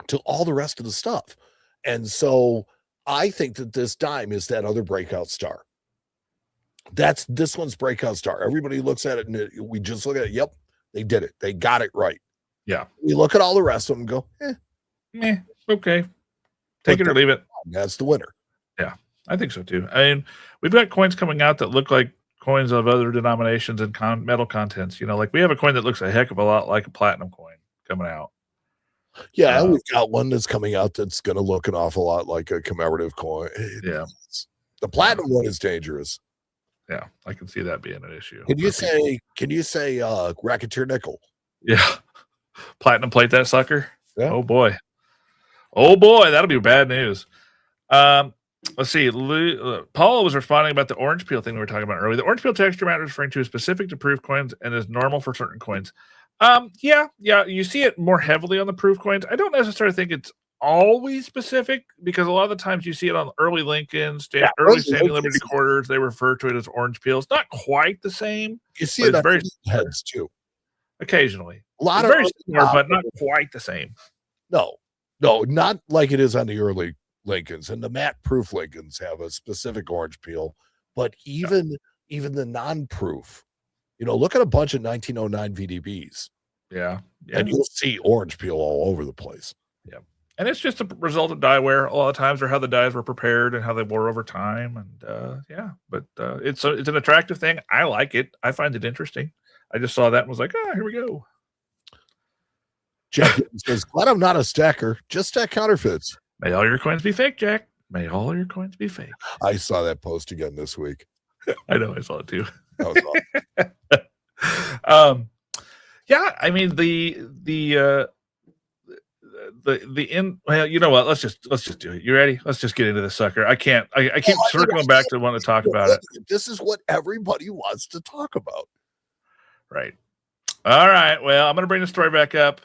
to all the rest of the stuff. And so I think that this dime is that other breakout star. That's this one's breakout star. Everybody looks at it and we just look at it. Yep, they did it. They got it right. Yeah. We look at all the rest of them and go, okay. Take it or leave it. That's the winner. Yeah, I think so too. We've got coins coming out that look like coins of other denominations and metal contents. Like we have a coin that looks a heck of a lot like a platinum coin coming out. Yeah, we've got one that's coming out that's going to look an awful lot like a commemorative coin. Yeah. The platinum one is dangerous. Yeah, I can see that being an issue. Can you say racketeer nickel? Yeah. Platinum plate that sucker? Yeah. Oh boy, that'll be bad news. Let's see. Paula was responding about the orange peel thing we were talking about earlier. The orange peel texture matter is referring to a specific to proof coins and is normal for certain coins. Yeah, you see it more heavily on the proof coins. I don't necessarily think it's always specific, because a lot of the times you see it on early Lincolns, early Standing Liberty quarters. They refer to it as orange peels. Not quite the same. You see it on very heads too. Occasionally, a lot of very similar, but not quite the same. No, not like it is on the early Lincolns, and the matte proof Lincolns have a specific orange peel. But even the non-proof, look at a bunch of 1909 VDBs. Yeah, and you'll see orange peel all over the place. Yeah. And it's just a result of die wear a lot of times, or how the dies were prepared and how they wore over time. And but it's an attractive thing. I like it. I find it interesting. I just saw that and was like, here we go. Jack says, glad I'm not a stacker, just stack counterfeits. May all your coins be fake, Jack. May all your coins be fake. I saw that post again this week. I know, I saw it too. That was awesome. Yeah, I mean well, you know what? Let's just do it. You ready? Let's just get into this sucker. I keep circling back to want to talk about it. This is what everybody wants to talk about. Right. All right. Well, I'm gonna bring the story back up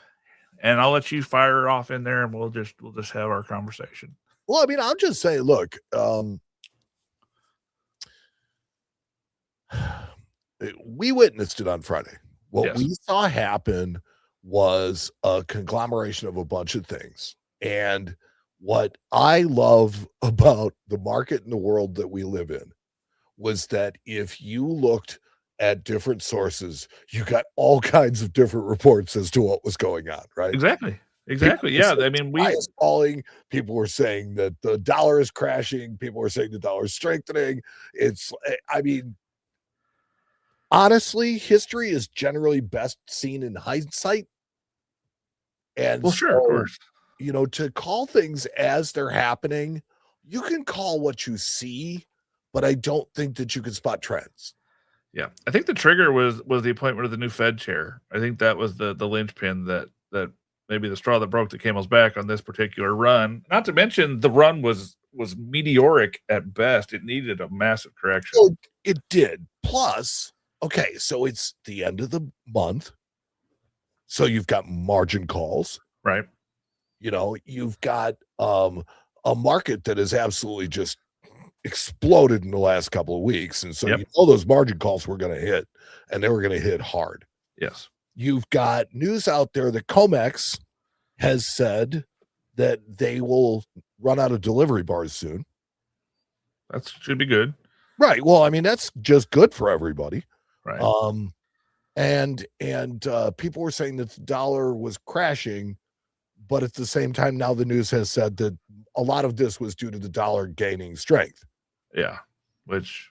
and I'll let you fire off in there and we'll just have our conversation. Well, I mean, I'll just say, look, we witnessed it on Friday. What we saw happen was a conglomeration of a bunch of things. And what I love about the market and the world that we live in was that if you looked at different sources, you got all kinds of different reports as to what was going on, right? Exactly. Yeah. I mean, falling. People were saying that the dollar is crashing. People were saying the dollar is strengthening. I mean, honestly, history is generally best seen in hindsight. And well, sure, of course. You know, to call things as they're happening, you can call what you see, but I don't think that you can spot trends. Yeah. I think the trigger was the appointment of the new Fed chair. I think that was the linchpin that maybe the straw that broke the camel's back on this particular run. Not to mention the run was meteoric at best. It needed a massive correction. Oh, it did. Plus, okay, so it's the end of the month. So you've got margin calls. Right. You know, you've got a market that has absolutely just exploded in the last couple of weeks. And so you know those margin calls were going to hit, and they were going to hit hard. Yes. You've got news out there that COMEX has said that they will run out of delivery bars soon. That should be good. Right. Well, I mean, that's just good for everybody. Right. And people were saying that the dollar was crashing, but at the same time, now the news has said that a lot of this was due to the dollar gaining strength. Yeah. Which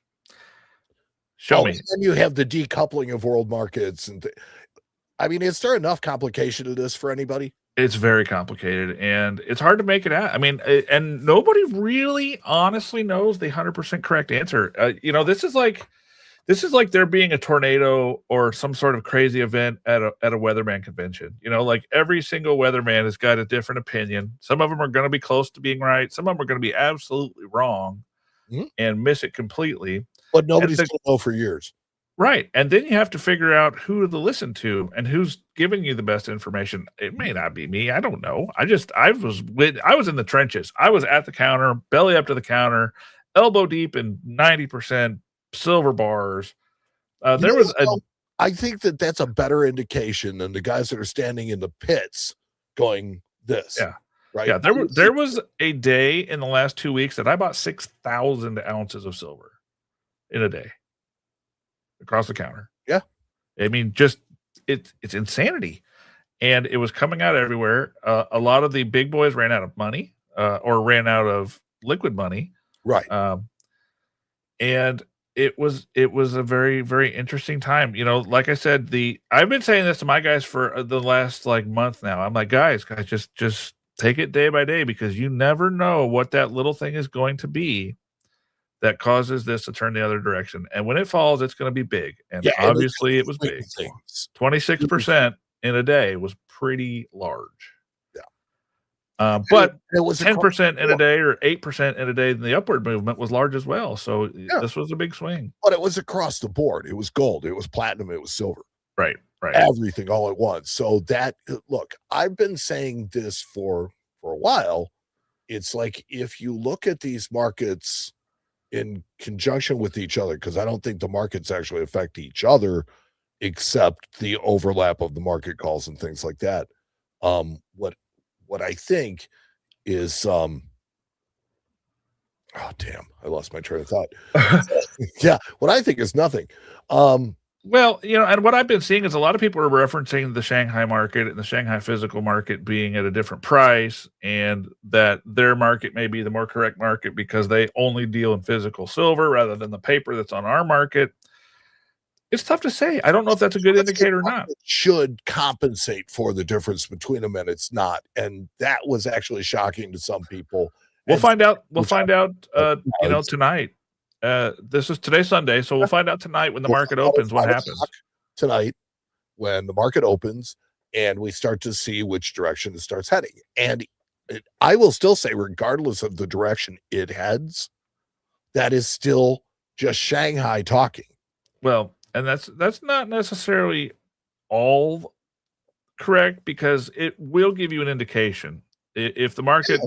show me. And then you have the decoupling of world markets. And I mean, is there enough complication to this for anybody? It's very complicated and it's hard to make it out. I mean, and nobody really honestly knows the 100% correct answer. You know, this is like there being a tornado or some sort of crazy event at a weatherman convention. You know, like every single weatherman has got a different opinion. Some of them are going to be close to being right. Some of them are going to be absolutely wrong and miss it completely. But nobody's going to know for years. Right. And then you have to figure out who to listen to and who's giving you the best information. It may not be me. I don't know. I was in the trenches. I was at the counter, belly up to the counter, elbow deep in 90% silver bars. I think that that's a better indication than the guys that are standing in the pits going this. Yeah. Right. Yeah. There was a day in the last 2 weeks that I bought 6,000 ounces of silver in a day across the counter. Yeah. I mean, just it's insanity. And it was coming out everywhere. A lot of the big boys ran out of money or ran out of liquid money. Right. And it was a very, very interesting time. You know, like I said, I've been saying this to my guys for the last month now. I'm like, guys, just take it day by day, because you never know what that little thing is going to be that causes this to turn the other direction. And when it falls, it's going to be big. And obviously it was big. 26% in a day was pretty large. Yeah. But it was 10% in a day or 8% in a day, then the upward movement was large as well. So this was a big swing. But it was across the board. It was gold. It was platinum. It was silver. Right. Everything all at once. So look, I've been saying this for a while. It's like, if you look at these markets in conjunction with each other, because I don't think the markets actually affect each other except the overlap of the market calls and things like that. What I think is oh damn, I lost my train of thought. Yeah, what I think is nothing. Well, you know, and what I've been seeing is a lot of people are referencing the Shanghai market and the Shanghai physical market being at a different price, and that their market may be the more correct market because they only deal in physical silver rather than the paper that's on our market. It's tough to say. I don't know if that's a good indicator or not. It should compensate for the difference between them, and it's not. And that was actually shocking to some people. We'll And find out. We'll which find out. it's- Tonight. This is today's Sunday, so we'll find out tonight when the we'll market find out at opens what 5 happens. o'clock tonight when the market opens and we start to see which direction it starts heading. And I will still say, regardless of the direction it heads, that is still just Shanghai talking. Well, and that's not necessarily all correct because it will give you an indication if the market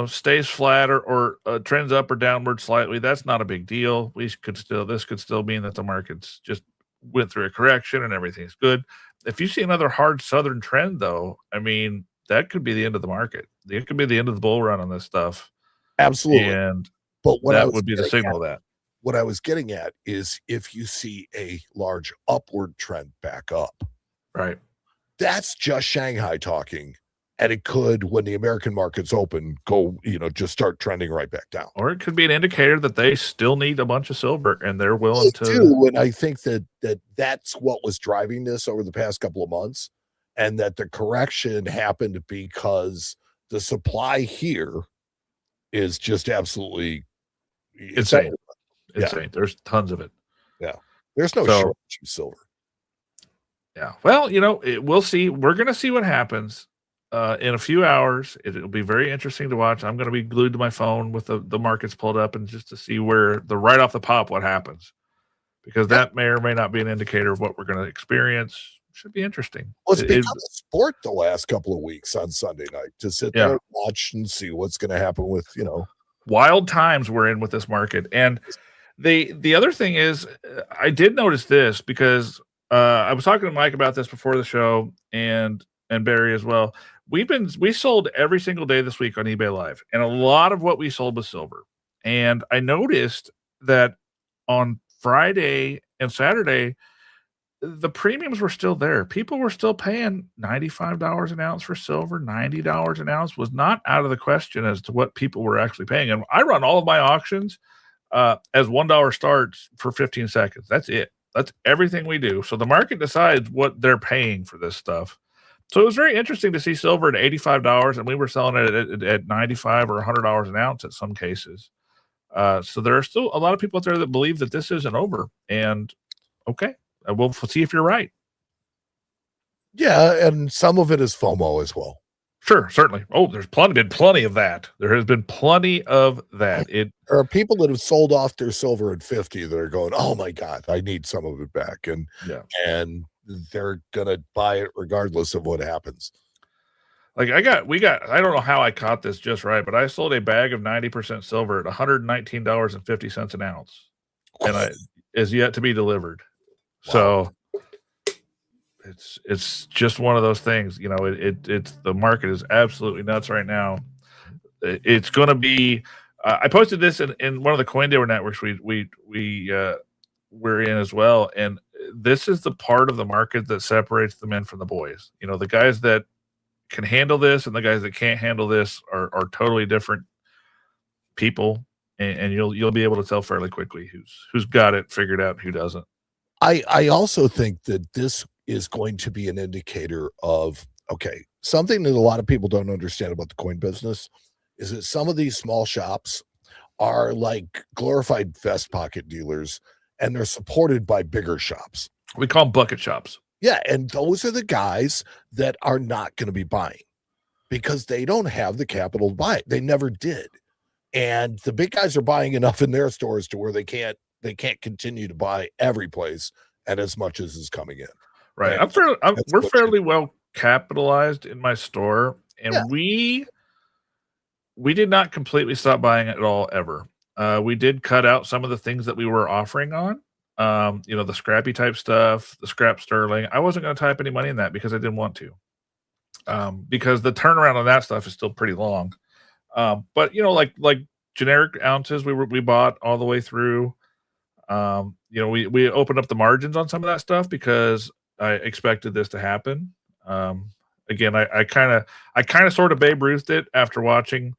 stays flat or trends up or downward slightly. That's not a big deal. This could still mean that the market's just went through a correction and everything's good. If you see another hard southern trend, though, I mean, that could be the end of the market. It could be the end of the bull run on this stuff. Absolutely. And but that would be the signal of that. What I was getting at is if you see a large upward trend back up, right? That's just Shanghai talking. And it could, when the American markets open, go, just start trending right back down. Or it could be an indicator that they still need a bunch of silver and they're willing to do. And I think that's what was driving this over the past couple of months. And that the correction happened because the supply here is just absolutely insane. Insane. There's tons of it. Yeah. There's no shortage of silver. Yeah. Well, we'll see. We're going to see what happens. In a few hours, it'll be very interesting to watch. I'm going to be glued to my phone with the markets pulled up and just to see where right off the pop what happens, because that may or may not be an indicator of what we're going to experience. Should be interesting. Well, it's become a sport the last couple of weeks on Sunday night to sit there and watch and see what's going to happen with wild times we're in with this market. And the other thing is, I did notice this because I was talking to Mike about this before the show and Barry as well. We sold every single day this week on eBay Live, and a lot of what we sold was silver. And I noticed that on Friday and Saturday, the premiums were still there. People were still paying $95 an ounce for silver. $90 an ounce was not out of the question as to what people were actually paying. And I run all of my auctions as $1 starts for 15 seconds. That's it. That's everything we do. So the market decides what they're paying for this stuff. So it was very interesting to see silver at $85, and we were selling it at $95 or $100 an ounce at some cases. So there are still a lot of people out there that believe that this isn't over. And okay, we'll see if you're right. Yeah, and some of it is FOMO as well. Sure, certainly. Oh, there's been plenty of that. There has been plenty of that. There are people that have sold off their silver at 50 that are going, "Oh my God, I need some of it back," and they're gonna buy it regardless of what happens. Like I don't know how I caught this just right, but I sold a bag of 90% silver at $119.50 an ounce, and is yet to be delivered. Wow. So it's just one of those things, it's the market is absolutely nuts right now. It's going to be. I posted this in one of the CoinDealer networks we're in as well, and this is the part of the market that separates the men from the boys. The guys that can handle this and the guys that can't handle this are totally different people, and you'll be able to tell fairly quickly who's got it figured out and who doesn't. I also think that this is going to be an indicator of something that a lot of people don't understand about the coin business is that some of these small shops are like glorified vest pocket dealers, and they're supported by bigger shops. We call them bucket shops. Yeah, and those are the guys that are not going to be buying because they don't have the capital to buy it. They never did. And the big guys are buying enough in their stores to where they can't continue to buy every place and as much as is coming in. Right. We're fairly well capitalized in my store, and we did not completely stop buying it at all ever. We did cut out some of the things that we were offering on. The scrappy type stuff, the scrap sterling. I wasn't going to type any money in that because I didn't want to. Because the turnaround on that stuff is still pretty long. But like generic ounces, we bought all the way through. We opened up the margins on some of that stuff because I expected this to happen. Again, I kind of sort of Babe Ruthed it after watching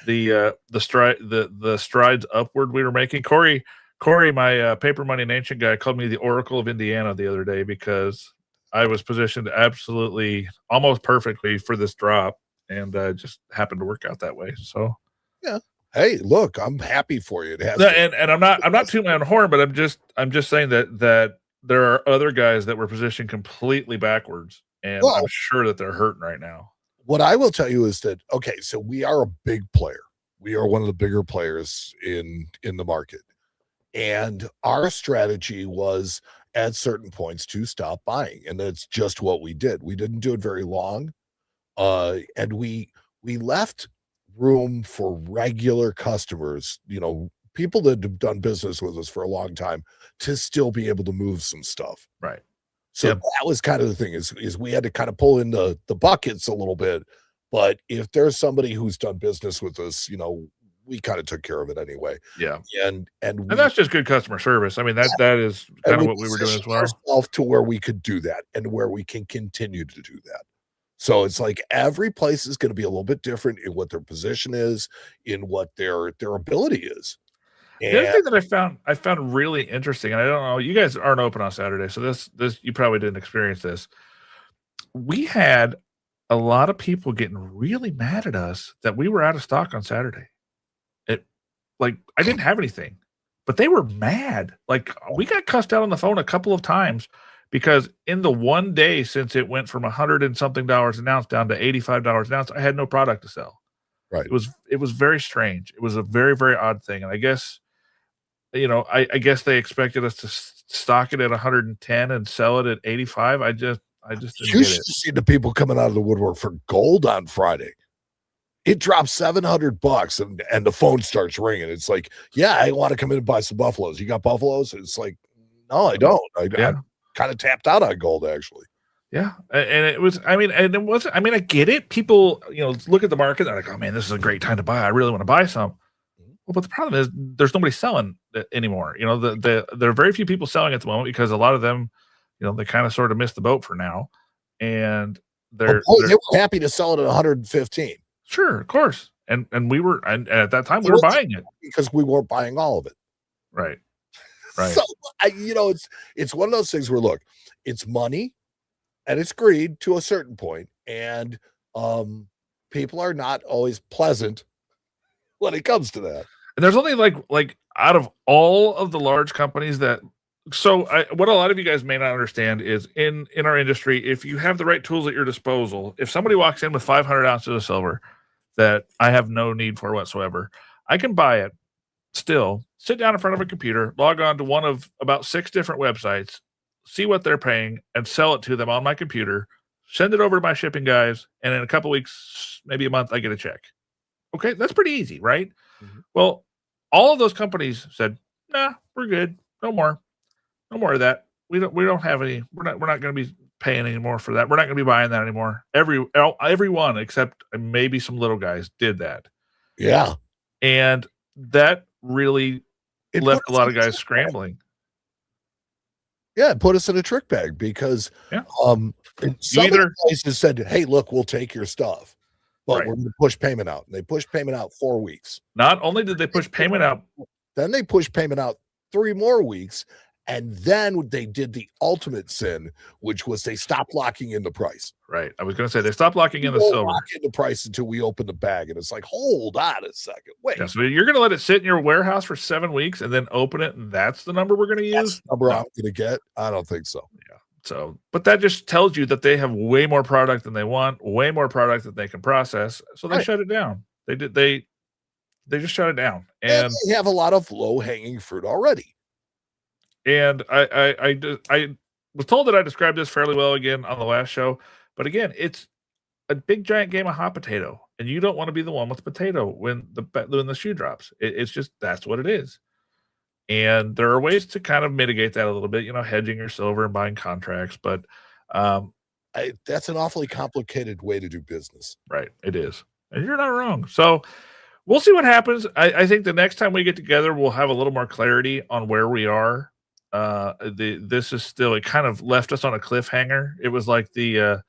the strides upward we were making. Corey Corey, my paper money and ancient guy, called me the Oracle of Indiana the other day because I was positioned absolutely almost perfectly for this drop, and just happened to work out that way. So Yeah. Hey, look, I'm happy for you. It has no, to, and I'm not tooting my own horn, but I'm just saying that there are other guys that were positioned completely backwards, and I'm well, sure that they're hurting right now. what I will tell you is that okay, so we are a big player. We are one of the bigger players in the market. And our strategy was at certain points to stop buying. And that's just what we did. We didn't do it very long. And we left room for regular customers, people that have done business with us for a long time to still be able to move some stuff. Right. So Yep. that was kind of the thing is we had to kind of pull in the buckets a little bit. But if there's somebody who's done business with us, we kind of took care of it anyway. Yeah. And And that's just good customer service. I mean, that is kind of what we were doing as well. Ourselves to where we could do that and where we can continue to do that. So it's like every place is going to be a little bit different in what their position is, in what their ability is. The other And thing that I found really interesting, and I don't know, you guys aren't open on Saturday, so this you probably didn't experience this. We had a lot of people getting really mad at us that we were out of stock on Saturday. It like I didn't have anything, but they were mad. Like we got cussed out on the phone a couple of times because in the one day since it went from $100 and something an ounce down to $85 an ounce, I had no product to sell. right. It was very strange. It was a very, very odd thing. And I guess I guess they expected us to stock it at 110 and sell it at 85. I just didn't You get should it. see the people coming out of the woodwork for gold on Friday. It drops $700 and the phone starts ringing. It's like, yeah, I want to come in and buy some buffaloes. You got buffaloes? It's like, no, I don't. I'm kind of tapped out on gold actually. Yeah, and it was. I mean, and it wasn't. I mean, I get it. People, look at the market. They're like, "Oh man, this is a great time to buy. I really want to buy some." Well, but the problem is, there's nobody selling it anymore. There are very few people selling at the moment because a lot of them, they kind of sort of missed the boat for now, and They were happy to sell it at 115 sure, of course, and we were, and at that time we were buying it because we weren't buying all of it. right, right. So it's one of those things where look, it's money and it's greed to a certain point, and people are not always pleasant when it comes to that. And there's only like out of all of the large companies that. So what a lot of you guys may not understand is in our industry, if you have the right tools at your disposal, if somebody walks in with 500 ounces of silver that I have no need for whatsoever, I can buy it, still sit down in front of a computer, log on to one of about 6 different websites, see what they're paying, and sell it to them on my computer, send it over to my shipping guys, and in a couple weeks, maybe a month, I get a check. Okay, that's pretty easy, right? Mhm. Well, all of those companies said, "Nah, we're good. No more of that. We don't have any. We're not going to be paying anymore for that. We're not going to be buying that anymore." Everyone except maybe some little guys did that, Yeah. and that really It left put a us lot in of a guys trick scrambling. bag. Yeah, it put us in a trick bag because Yeah. some of either- the places said, "Hey, look, we'll take your stuff, but Right. we're going to push payment out." And they pushed payment out 4 weeks. Not only did they push payment out, Then they pushed payment out 3 more weeks, and then they did the ultimate sin, which was they stopped locking in the price. right? I was going to say they stopped locking in the We won't silver. lock in the price until we open the bag, and it's like, hold on a second, wait, Yeah, so you're going to let it sit in your warehouse for 7 weeks and then open it, and that's the number we're going to that's use. the number No. I'm going to get? I don't think so. So, but that just tells you that they have way more product than they want, way more product that they can process. So they Right. shut it down. They just shut it down. And And they have a lot of low hanging fruit already. I was told that I described this fairly well again on the last show, but again, it's a big giant game of hot potato, and you don't want to be the one with the potato when the shoe drops. It's just that's what it is. And there are ways to kind of mitigate that a little bit, hedging your silver and buying contracts, but That's an awfully complicated way to do business. right, it is, and you're not wrong. So we'll see what happens. I think the next time we get together, we'll have a little more clarity on where we are. This is still, it kind of left us on a cliffhanger. It was like the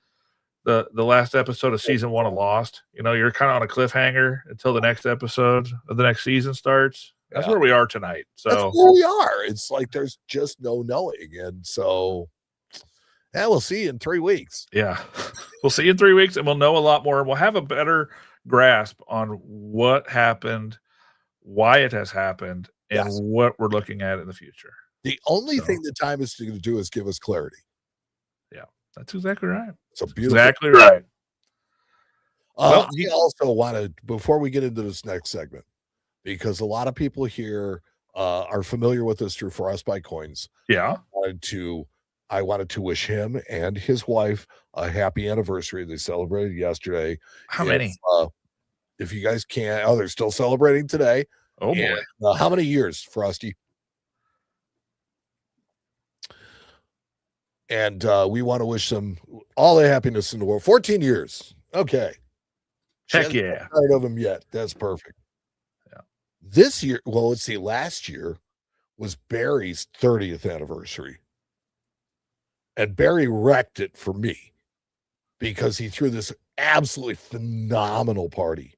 last episode of season 1 of Lost. You're kind of on a cliffhanger until the next episode of the next season starts. That's Yeah. where we are tonight. That's So where we are. It's like there's just no knowing. And so, yeah, we'll see you in 3 weeks. yeah, we'll see you in 3 weeks, and we'll know a lot more. We'll have a better grasp on what happened, why it has happened, and Yes. what we're looking at in the future. The only So- thing that time is going to do is give us clarity. Yeah, that's exactly right. It's a beautiful. Exactly right. Well, I also want to, before we get into this next segment, because a lot of people here are familiar with this through For Us by Coins. Yeah. I wanted to wish him and his wife a happy anniversary. They celebrated yesterday. How many? If you guys can, they're still celebrating today. Oh boy. And, how many years, Frosty? And we want to wish them all the happiness in the world. 14 years. Okay. Heck yeah. Tired of them yet. That's perfect. Yeah. This year, well, let's see. Last year was Barry's 30th anniversary. And Barry wrecked it for me because he threw this absolutely phenomenal party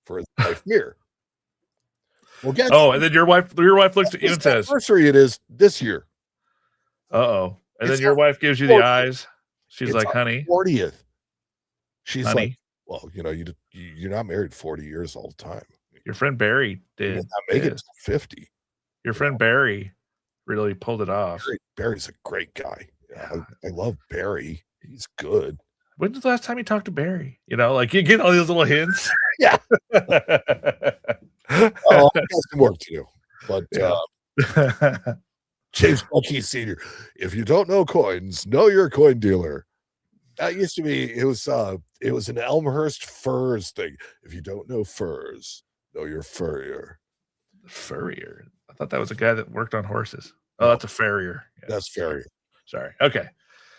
for his wife here. Well, guess and then your wife looks at you and says, anniversary it is this year. "Uh-oh." And It's then your our wife gives you the 40th. eyes. She's It's like, our "Honey." 40th. She's like, Honey, well, you're not married 40 years all the time. your friend Barry You're did. not making it this. to 50. Your friend Barry really pulled it off. Barry's a great guy. Yeah. I love Barry. He's good. When's the last time you talked to Barry? You know, like you get all these little hints. Yeah. Oh, I got some work to do. But James Bucky Sr., if you don't know coins, know your coin dealer. That used to be, it was an Elmhurst furs thing. If you don't know furs, know your furrier. Furrier. I thought that was a guy that worked on horses. Oh, that's a farrier. Yeah. That's farrier. Sorry. Okay.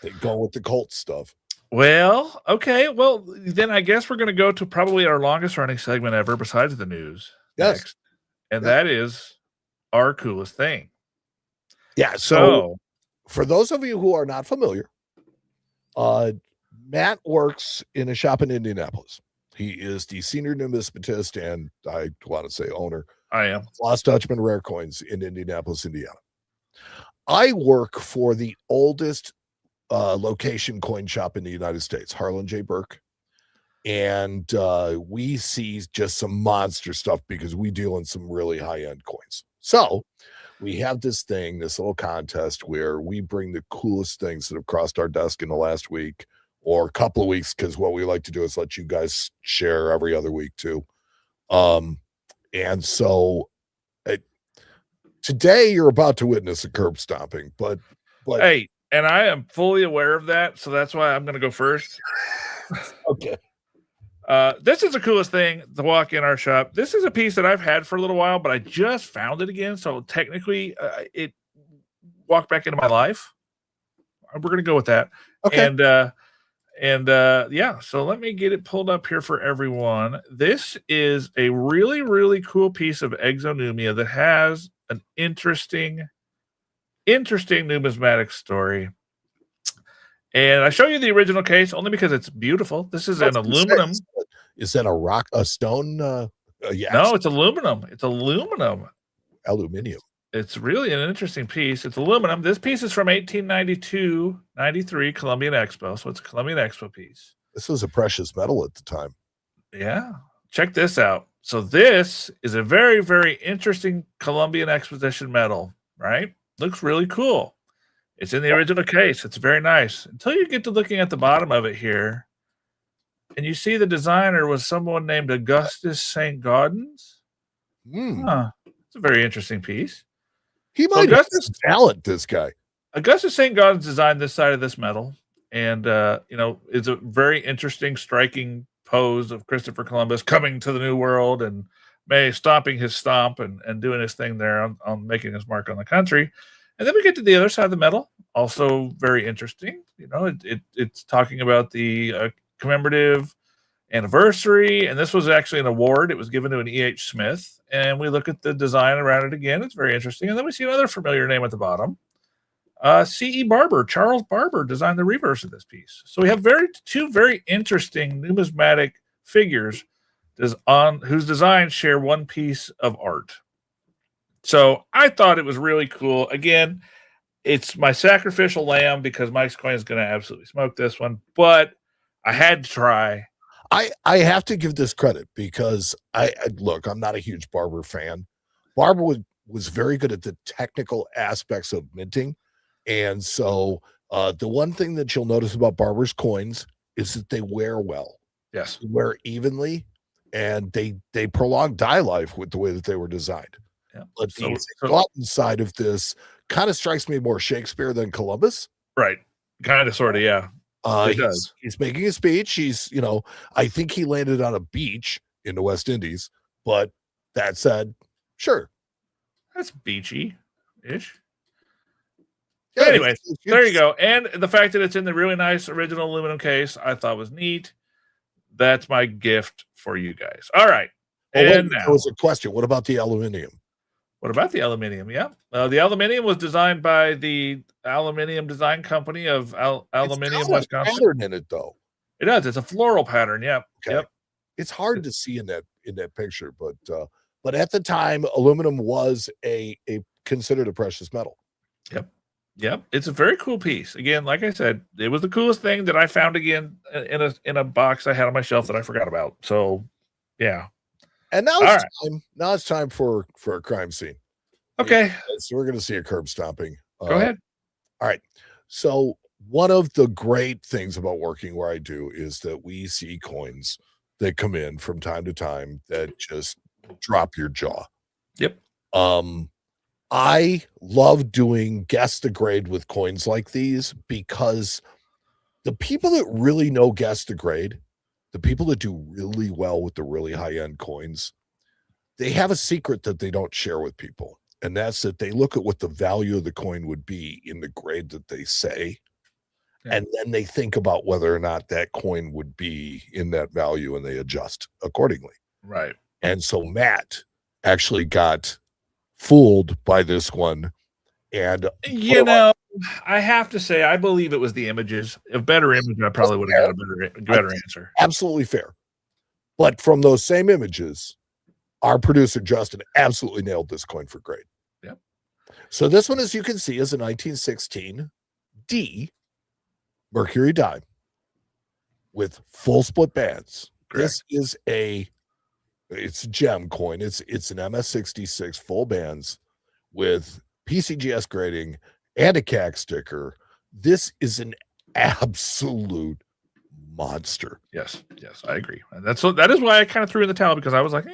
They go with the Colt stuff. Well, okay. Well, then I guess we're going to go to probably our longest running segment ever besides the news. Yes. Next. And that is our coolest thing. Yeah. So for those of you who are not familiar, Matt works in a shop in Indianapolis. He is the senior numismatist and I want to say owner. I am. Lost Dutchman Rare Coins in Indianapolis, Indiana. I work for the oldest location coin shop in the United States, Harlan J. Burke. And we see just some monster stuff because we deal in some really high-end coins. So we have this little contest where we bring the coolest things that have crossed our desk in the last week or a couple of weeks, because what we like to do is let you guys share every other week too. And so today you're about to witness a curb stomping, but hey, and I am fully aware of that, so that's why I'm going to go first. Okay. This is the coolest thing to walk in our shop. This is a piece that I've had for a little while, but I just found it again, so technically it walked back into my life. We're going to go with that. Okay. And yeah, so let me get it pulled up here for everyone. This is a really, really cool piece of exonumia that has an interesting numismatic story. And I show you the original case only because it's beautiful. This is an aluminum. Is that a stone? Yeah. No, it's aluminum. It's aluminum. Aluminium. It's really an interesting piece. It's aluminum. This piece is from 1892-93 Columbian Expo. So it's a Columbian Expo piece. This was a precious metal at the time. Yeah. Check this out. So this is a very, very interesting Columbian Exposition metal, right? Looks really cool. It's in the original case. It's very nice. Until you get to looking at the bottom of it here, and you see the designer was someone named Augustus St. Gaudens. Huh. It's a very interesting piece. He might have some talent, this guy. Augustus St. Gaudens designed this side of this metal. And, it's a very interesting, striking pose of Christopher Columbus coming to the New World and stomping his stomp and doing his thing there on making his mark on the country. And then we get to the other side of the metal, also very interesting. It's talking about the commemorative anniversary, and this was actually an award. It was given to an E.H. Smith, and we look at the design around it again. It's very interesting. And then we see another familiar name at the bottom. C.E. Barber, Charles Barber, designed the reverse of this piece. So we have two very interesting numismatic figures whose designs share one piece of art. So I thought it was really cool. Again, it's my sacrificial lamb because Mike's coin is going to absolutely smoke this one, but I had to try. I have to give this credit because look, I'm not a huge Barber fan. Barber was very good at the technical aspects of minting. And so the one thing that you'll notice about Barber's coins is that they wear well. Yes. They wear evenly, and they prolong die life with the way that they were designed. Yeah. But the Galton side of this kind of strikes me more Shakespeare than Columbus. Right. Kind of, sort of, yeah. It does. He's making a speech. I think he landed on a beach in the West Indies, but that said, sure. That's beachy-ish. Yeah, anyway, there you go. And the fact that it's in the really nice original aluminum case, I thought was neat. That's my gift for you guys. All right. And now there was a question. What about the aluminum? What about the aluminum? Yeah. The aluminum was designed by the Aluminium Design Company of Aluminium, Wisconsin. Pattern in it, though. It does. It's a floral pattern. Yep. Okay. Yep. It's hard to see in that picture, but at the time, aluminum was a considered a precious metal. Yep. Yep. It's a very cool piece. Again, like I said, it was the coolest thing that I found again in a box I had on my shelf that I forgot about. So, yeah. And now it's time for a crime scene. Okay. So we're going to see a curb stomping. Go ahead. All right. So one of the great things about working where I do is that we see coins that come in from time to time that just drop your jaw. Yep. I love doing guess the grade with coins like these because the people that really know guess the grade, the people that do really well with the really high-end coins, they have a secret that they don't share with people. And that's that they look at what the value of the coin would be in the grade that they say. Yeah. And then they think about whether or not that coin would be in that value and they adjust accordingly. Right. And so Matt actually got fooled by this one. And I have to say, I believe it was the images. A better image, I probably would have got a better answer. Absolutely fair. But from those same images, our producer Justin absolutely nailed this coin for grade. Yep. So this one, as you can see, is a 1916 D Mercury dime with full split bands. Correct. This is it's a gem coin. It's an MS66 full bands with PCGS grading and a CAC sticker. This is an absolute monster. Yes, I agree. And that is why I kind of threw in the towel, because I was like,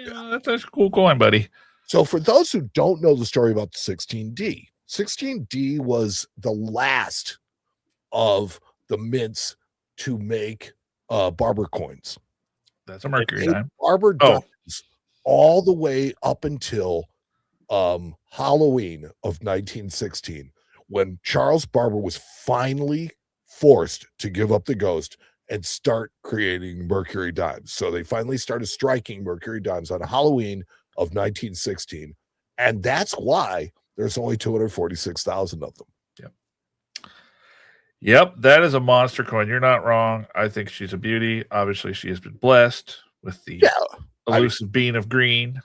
that's a cool coin, buddy. So for those who don't know the story about the 16D, 16D was the last of the mints to make Barber coins. That's a Mercury dime. Barber dimes all the way up until Halloween of 1916, when Charles Barber was finally forced to give up the ghost and start creating Mercury dimes. So they finally started striking Mercury dimes on Halloween of 1916. And that's why there's only 246,000 of them. Yep, that is a monster coin. You're not wrong. I think she's a beauty. Obviously, she has been blessed with the elusive bean of green.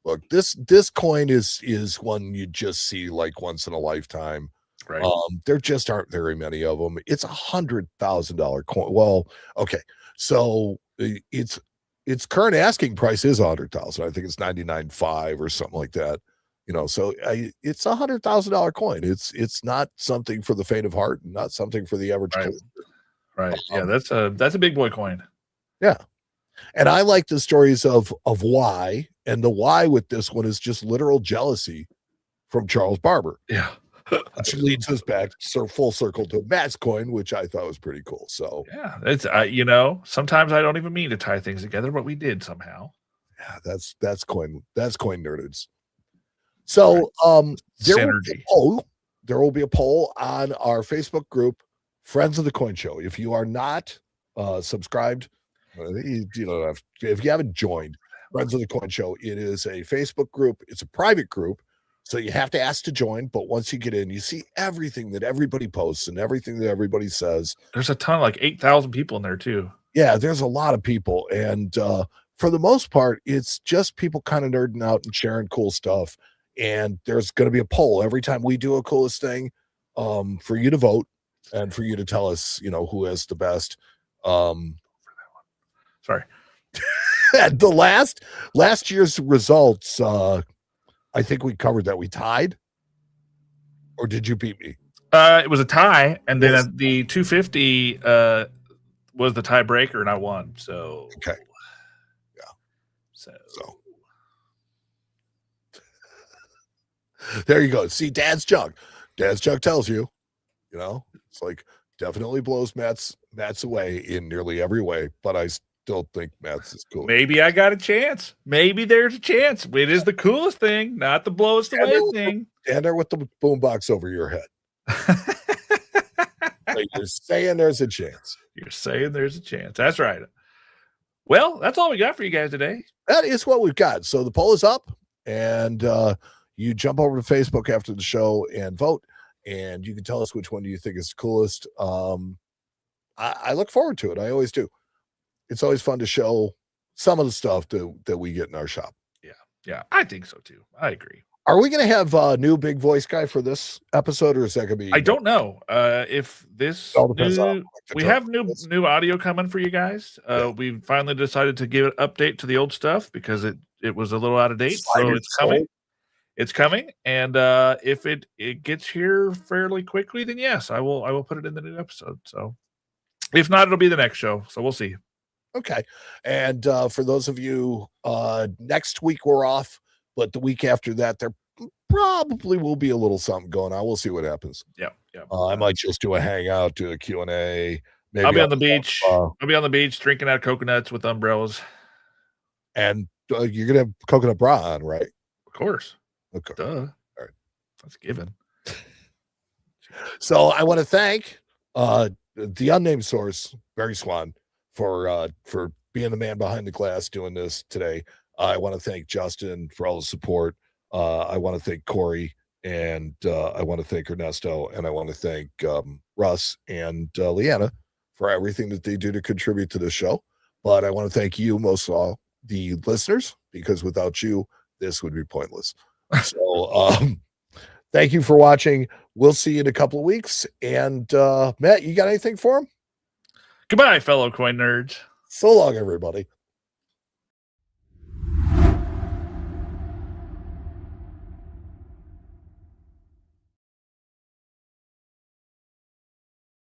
Look, this coin is one you just see like once in a lifetime. Right. There just aren't very many of them. It's $100,000 coin. Well, okay, so its current asking price is $100,000. I think it's $99,500 or something like that. So it's $100,000 coin. It's not something for the faint of heart, and not something for the average collector. Right. Yeah, that's a big boy coin. Yeah. And I like the stories of why, and the why with this one is just literal jealousy from Charles Barber. Yeah. Which leads us back full circle to Matt's coin, which I thought was pretty cool. So yeah, it's sometimes I don't even mean to tie things together, but we did somehow. Yeah, that's coin nerdeds. So there will be a poll on our Facebook group, Friends of the Coin Show. If you are not subscribed, if you haven't joined Friends of the Coin Show, it is a Facebook group. It's a private group, so you have to ask to join. But once you get in, you see everything that everybody posts and everything that everybody says. There's a ton, like 8,000 people in there too. Yeah, there's a lot of people. And for the most part, it's just people kind of nerding out and sharing cool stuff. And there's going to be a poll every time we do a coolest thing, for you to vote and for you to tell us, who has the best. Sorry. The last year's results, I think we covered that we tied. Or did you beat me? It was a tie, and then Yes. at the 250 was the tiebreaker, and I won. So Okay. Yeah. So there you go. See, Dad's jug. Dad's jug tells you, it's like definitely blows Matt's away in nearly every way, but I still think Matt's is cool. maybe I got a chance. Maybe there's a chance. It is the coolest thing, not the blow us away thing. Stand there with the boombox over your head. Like you're saying there's a chance. You're saying there's a chance. That's right. Well, that's all we got for you guys today. That is what we've got. So the poll is up, and you jump over to Facebook after the show and vote, and you can tell us which one do you think is the coolest. I look forward to it. I always do. It's always fun to show some of the stuff that we get in our shop. Yeah, I think so too. I agree. Are we going to have a new big voice guy for this episode, or is that going to be? I don't know if this all depends on we have new audio coming for you guys. We finally decided to give an update to the old stuff because it was a little out of date. So it's coming. It's coming, and if it gets here fairly quickly, then yes, I will put it in the new episode. So if not, it'll be the next show. So we'll see. Okay. And for those of you, next week we're off, but the week after that, there probably will be a little something going on. We'll see what happens. Yeah. I might just do a hangout, do a Q&A. Maybe I'll be on the beach. I'll be on the beach drinking out coconuts with umbrellas. And you're going to have coconut bra on, right? Of course. Okay. Duh. All right. That's given. So I want to thank the unnamed source, Barry Swan, for being the man behind the glass doing this today. I want to thank Justin for all the support. I want to thank Corey, and I want to thank Ernesto, and I want to thank Russ and Leanna for everything that they do to contribute to the show. But I want to thank you, most of all, the listeners, because without you, this would be pointless. So thank you for watching. We'll see you in a couple of weeks. And Matt, you got anything for him? Goodbye, fellow coin nerds. So long, everybody.